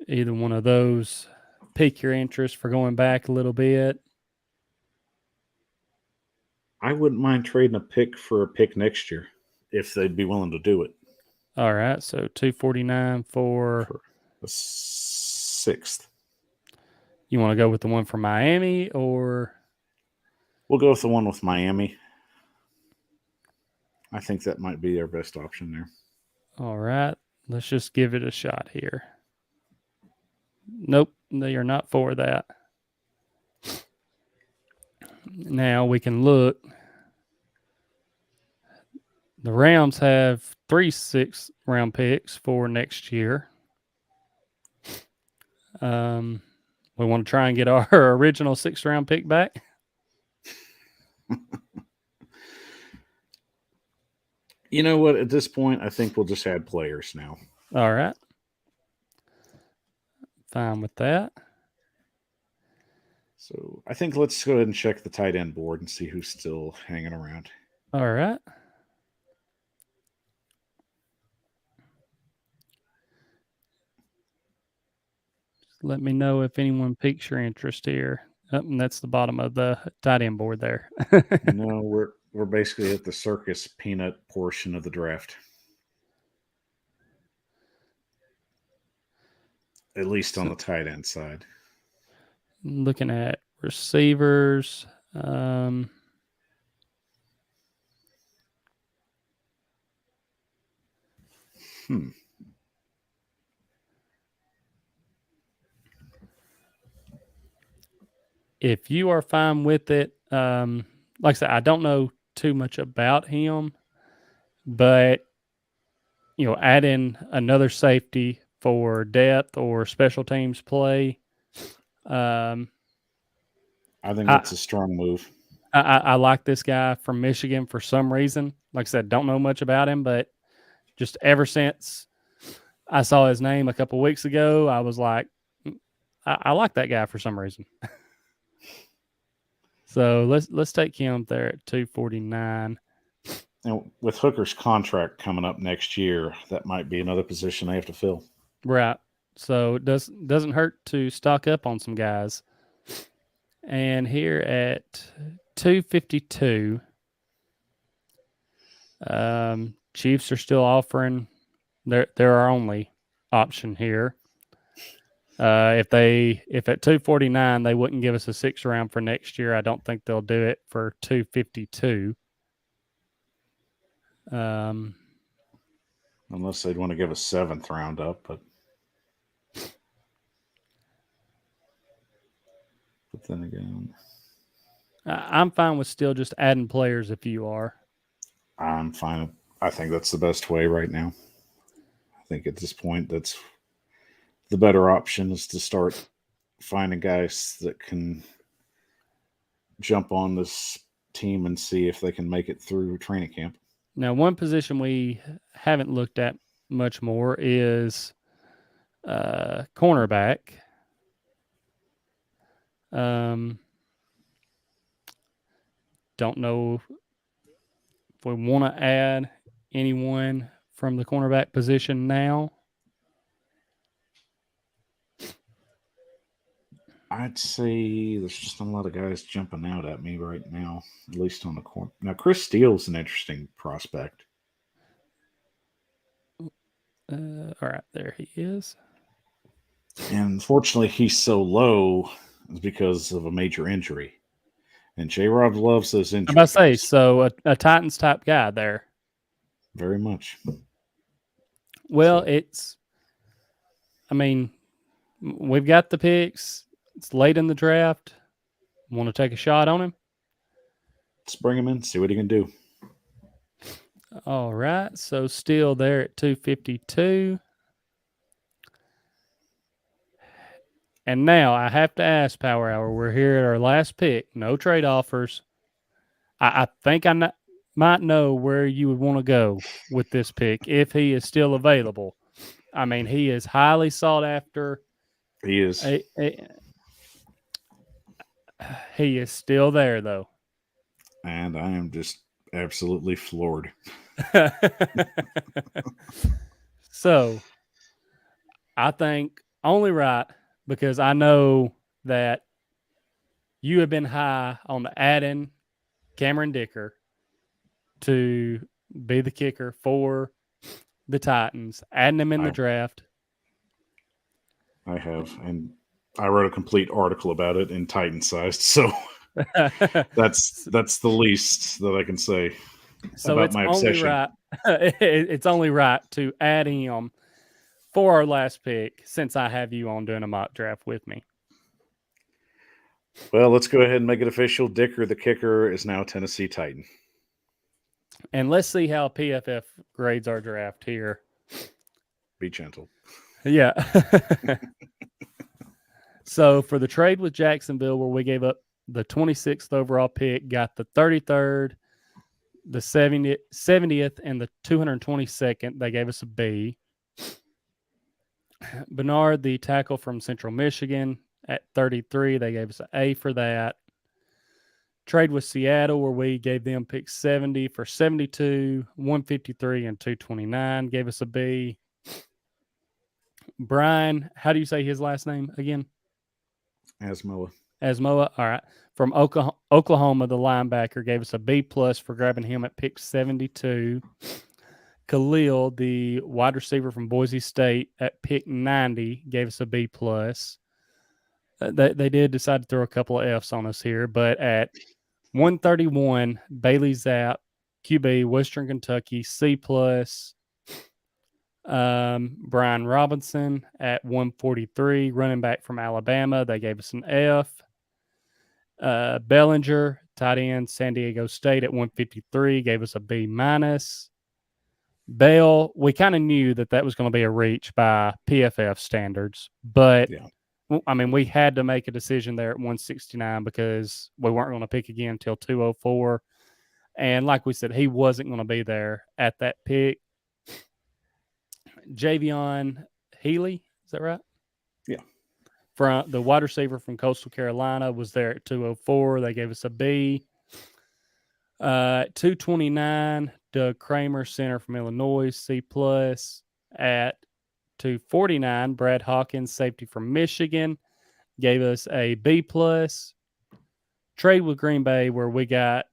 either one of those pique your interest for going back a little bit. I wouldn't mind trading a pick for a pick next year if they'd be willing to do it. All right, so 249 for the 6th. You want to go with the one from Miami or? We'll go with the one with Miami. I think that might be our best option there. All right, let's just give it a shot here. Nope, they are not for that. Now we can look. The Rams have 3 6th-round picks for next year. We want to try and get our original 6th-round pick back. You know what? At this point, I think we'll just add players now. All right. Fine with that. So I think let's go ahead and check the tight end board and see who's still hanging around. All right. Just let me know if anyone piques your interest here. Oh, and that's the bottom of the tight end board there. No, we're basically at the circus peanut portion of the draft. At least on the tight end side. Looking at receivers. If you are fine with it, like I said, I don't know too much about him, but add in another safety for depth or special teams play. I think that's a strong move. I like this guy from Michigan for some reason. Like I said, don't know much about him, but just ever since I saw his name a couple weeks ago, I was like, I like that guy for some reason. So let's take him there at 249. And with Hooker's contract coming up next year, that might be another position they have to fill. Right. So it doesn't hurt to stock up on some guys. And here at 252, Chiefs are still offering they're our only option here. If at 249 they wouldn't give us a 6th round for next year, I don't think they'll do it for 252. Unless they'd want to give a 7th round up, but then again, I'm fine with still just adding players if you are. I'm fine. I think that's the best way right now. I think at this point, that's the better option, is to start finding guys that can jump on this team and see if they can make it through training camp. Now, one position we haven't looked at much more is cornerback. Don't know if we want to add anyone from the cornerback position now. I'd say there's just a lot of guys jumping out at me right now, at least on the corner. Now, Chris Steele's an interesting prospect. All right, there he is. And unfortunately, he's so low is because of a major injury. And J-Rob loves those injuries. I'm about to say, so a Titans type guy there. Very much. Well, we've got the picks. It's late in the draft. Want to take a shot on him? Let's bring him in, see what he can do. All right. So still there at 252. And now I have to ask, Power Hour, we're here at our last pick. No trade offers. I think I might know where you would want to go with this pick if he is still available. I mean, he is highly sought after. He is. He is still there, though. And I am just absolutely floored. So, I think only right, because I know that you have been high on adding Cameron Dicker to be the kicker for the Titans, adding him in the draft. I have, and I wrote a complete article about it in Titan sized, so that's the least that I can say about my obsession. It's only right to add him for our last pick, since I have you on doing a mock draft with me. Well, let's go ahead and make it official. Dicker, the kicker, is now Tennessee Titan. And let's see how PFF grades our draft here. Be gentle. Yeah. So for the trade with Jacksonville, where we gave up the 26th overall pick, got the 33rd, the 70th, and the 222nd, they gave us a B. Bernard, the tackle from Central Michigan, at 33, they gave us an A for that. Trade with Seattle, where we gave them pick 70 for 72, 153, and 229, gave us a B. Brian, how do you say his last name again? Asmoa. All right. From Oklahoma, the linebacker, gave us a B+ for grabbing him at pick 72. Khalil, the wide receiver from Boise State, at pick 90, gave us a B+. They did decide to throw a couple of Fs on us here, but at 131, Bailey Zapp, QB, Western Kentucky, C+. Brian Robinson at 143, running back from Alabama, they gave us an F. Bellinger, tight end, San Diego State, at 153, gave us a B-. Bell, we kind of knew that was going to be a reach by PFF standards, but Yeah. I mean, we had to make a decision there at 169 because we weren't going to pick again until 204. And like we said, he wasn't going to be there at that pick. Javion Healy, is that right? Yeah. From the wide receiver from Coastal Carolina was there at 204. They gave us a B. 229, Doug Kramer, center from Illinois, C plus. At 249, Brad Hawkins, safety from Michigan, gave us a B plus. Trade with Green Bay, where we got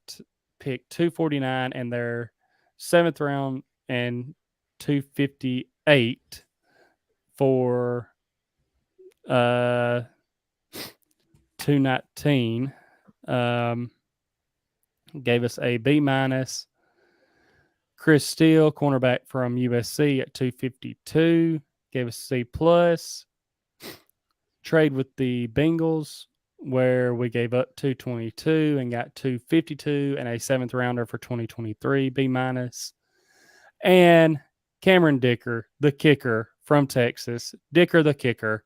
pick 249 and their 7th round and 258 for 219. Gave us a B minus. Chris Steele, cornerback from USC at 252, gave us C plus. Trade with the Bengals, where we gave up 222 and got 252 and a 7th rounder for 2023, B minus. And Cameron Dicker, the kicker from Texas, Dicker the kicker,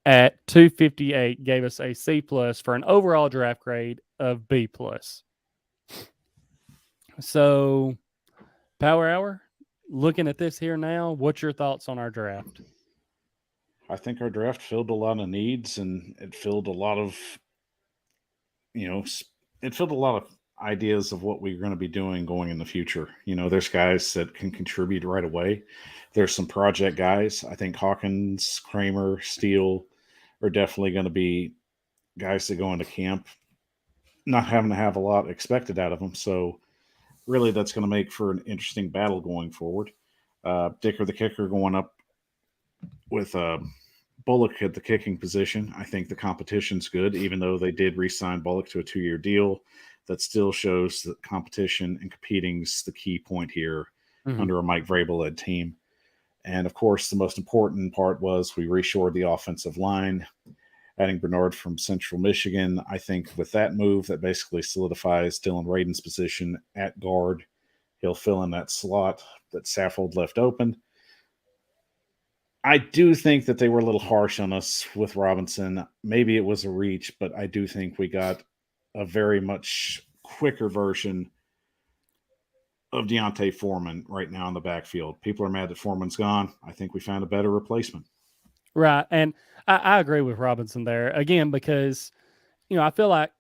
at 258 gave us a C plus for an overall draft grade of B plus. So, Power Hour, looking at this here now, what's your thoughts on our draft? I think our draft filled a lot of needs, and it filled a lot of, it filled a lot of ideas of what we're going to be doing going in the future. There's guys that can contribute right away. There's some project guys. I think Hawkins, Kramer, Steele are definitely going to be guys that go into camp not having to have a lot expected out of them. So really that's going to make for an interesting battle going forward. Dicker the kicker going up with Bullock at the kicking position. I think the competition's good, even though they did re-sign Bullock to a 2-year deal. That still shows that competition and competing's the key point here under a Mike Vrabel-led team. And of course, the most important part was we reshored the offensive line, adding Bernard from Central Michigan. I think with that move, that basically solidifies Dylan Radin's position at guard. He'll fill in that slot that Saffold left open. I do think that they were a little harsh on us with Robinson. Maybe it was a reach, but I do think we got a very much quicker version of Deontay Foreman right now in the backfield. People are mad that Foreman's gone. I think we found a better replacement. Right. And I agree with Robinson there again, because, I feel like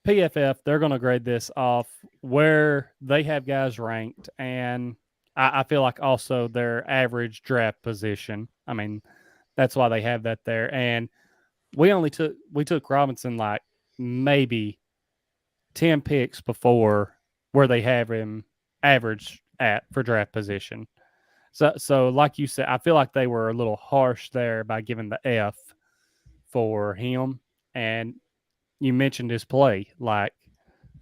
PFF, they're going to grade this off where they have guys ranked. And I feel like also their average draft position. I mean, that's why they have that there. And we took Robinson like maybe 10 picks before where they have him average at for draft position. So like you said, I feel like they were a little harsh there by giving the F for him. And you mentioned his play, like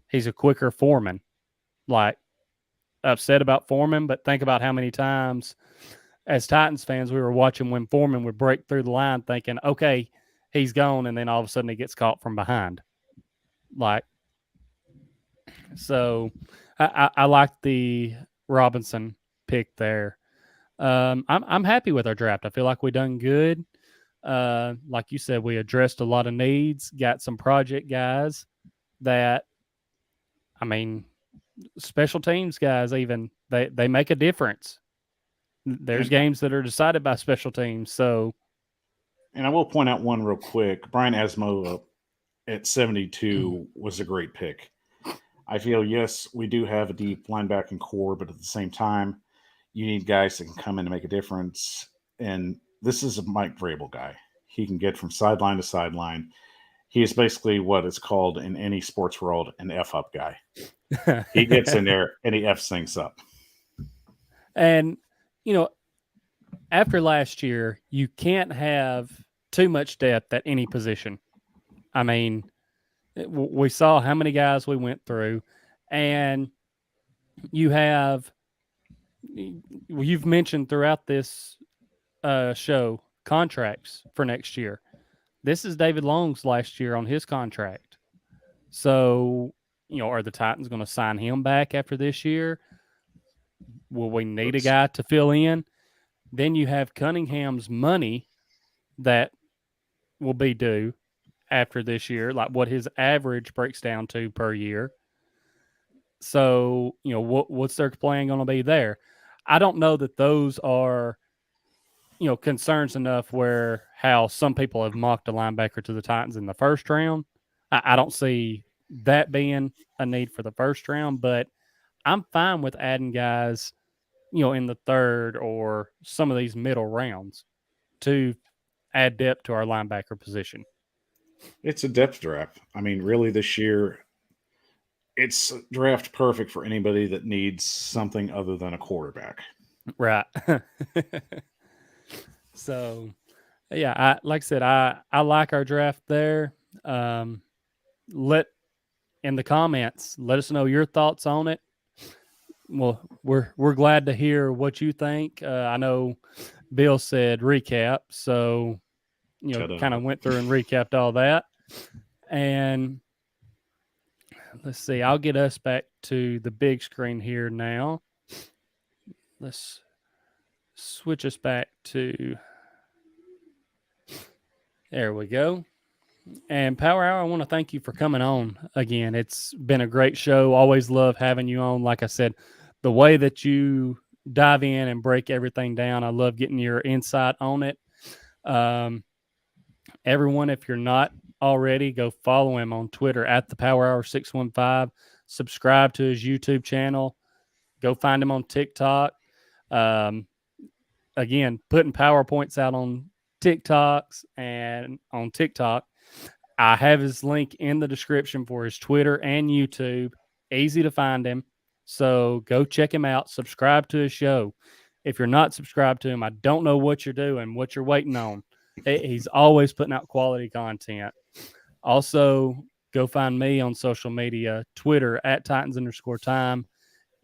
he's a quicker Foreman. Like, upset about Foreman, but think about how many times as Titans fans we were watching when Foreman would break through the line thinking, okay, he's gone, and then all of a sudden he gets caught from behind. Like, so I like the Robinson pick there. I'm happy with our draft. I feel like we done good. Like you said, we addressed a lot of needs, got some project guys that, I mean, special teams guys, even they make a difference. There's games that are decided by special teams. So, and I will point out one real quick. Brian Asmo at 72 was a great pick. I feel, yes, we do have a deep linebacking core, but at the same time, you need guys that can come in and make a difference. And this is a Mike Vrabel guy. He can get from sideline to sideline. He is basically what is called in any sports world an F-up guy. He gets in there and he F's things up. And, after last year, you can't have too much depth at any position. I mean, we saw how many guys we went through, and you've mentioned throughout this show contracts for next year. This is David Long's last year on his contract. So, are the Titans going to sign him back after this year? Will we need a guy to fill in? Then you have Cunningham's money that will be due after this year, like what his average breaks down to per year. So, what's their plan going to be there? I don't know that those are, concerns enough where how some people have mocked a linebacker to the Titans in the first round. I don't see that being a need for the first round, but I'm fine with adding guys, in the third or some of these middle rounds to add depth to our linebacker position. It's a depth draft. I mean, really, this year, it's draft perfect for anybody that needs something other than a quarterback. Right. So, yeah, like I said, I like our draft there. Let in the comments, let us know your thoughts on it. Well, we're glad to hear what you think. I know Bill said recap, so kind of went through and recapped all that. And let's see, I'll get us back to the big screen here now. Let's switch us back to, there we go. And Power Hour, I want to thank you for coming on again. It's been a great show. Always love having you on. Like I said, the way that you dive in and break everything down, I love getting your insight on it. Everyone, if you're not already, go follow him on Twitter at the Power Hour 615. Subscribe to his YouTube channel. Go find him on TikTok. Again, putting PowerPoints out on TikToks and on TikTok. I have his link in the description for his Twitter and YouTube. Easy to find him. So go check him out. Subscribe to his show. If you're not subscribed to him, I don't know what you're doing, what you're waiting on. He's always putting out quality content. Also, go find me on social media, Twitter at Titans_time,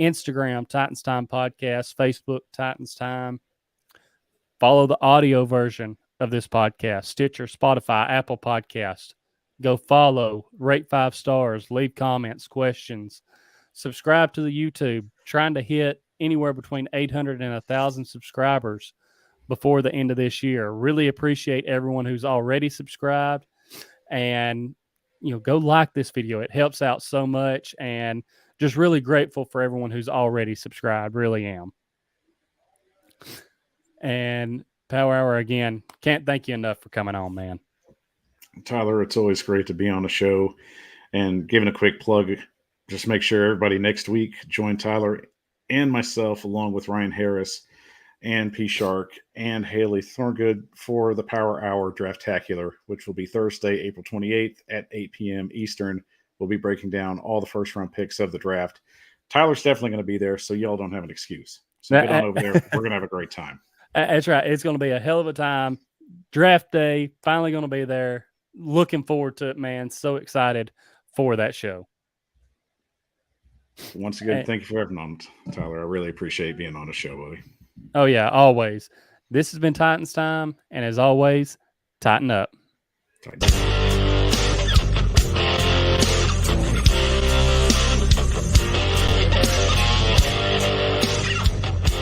Instagram, Titans Time Podcast, Facebook, Titans Time. Follow the audio version of this podcast, Stitcher, Spotify, Apple Podcast. Go follow, rate 5 stars, leave comments, questions. Subscribe to the YouTube. Trying to hit anywhere between 800 and 1,000 subscribers before the end of this year. Really appreciate everyone who's already subscribed. And, go like this video. It helps out so much. And just really grateful for everyone who's already subscribed. Really am. And Power Hour, again, can't thank you enough for coming on, man. Tyler, it's always great to be on the show. And giving a quick plug, just make sure everybody next week join Tyler and myself, along with Ryan Harris and P. Shark and Haley Thorngood for the Power Hour Draftacular, which will be Thursday, April 28th at 8 p.m. Eastern. We'll be breaking down all the first-round picks of the draft. Tyler's definitely going to be there, so y'all don't have an excuse. So get on over there. We're going to have a great time. That's right. It's going to be a hell of a time. Draft day, finally going to be there. Looking forward to it, man. So excited for that show. Once again, thank you for having on, Tyler. I really appreciate being on the show, buddy. Oh, yeah, always. This has been Titans Time, and as always, tighten up. Tighten up.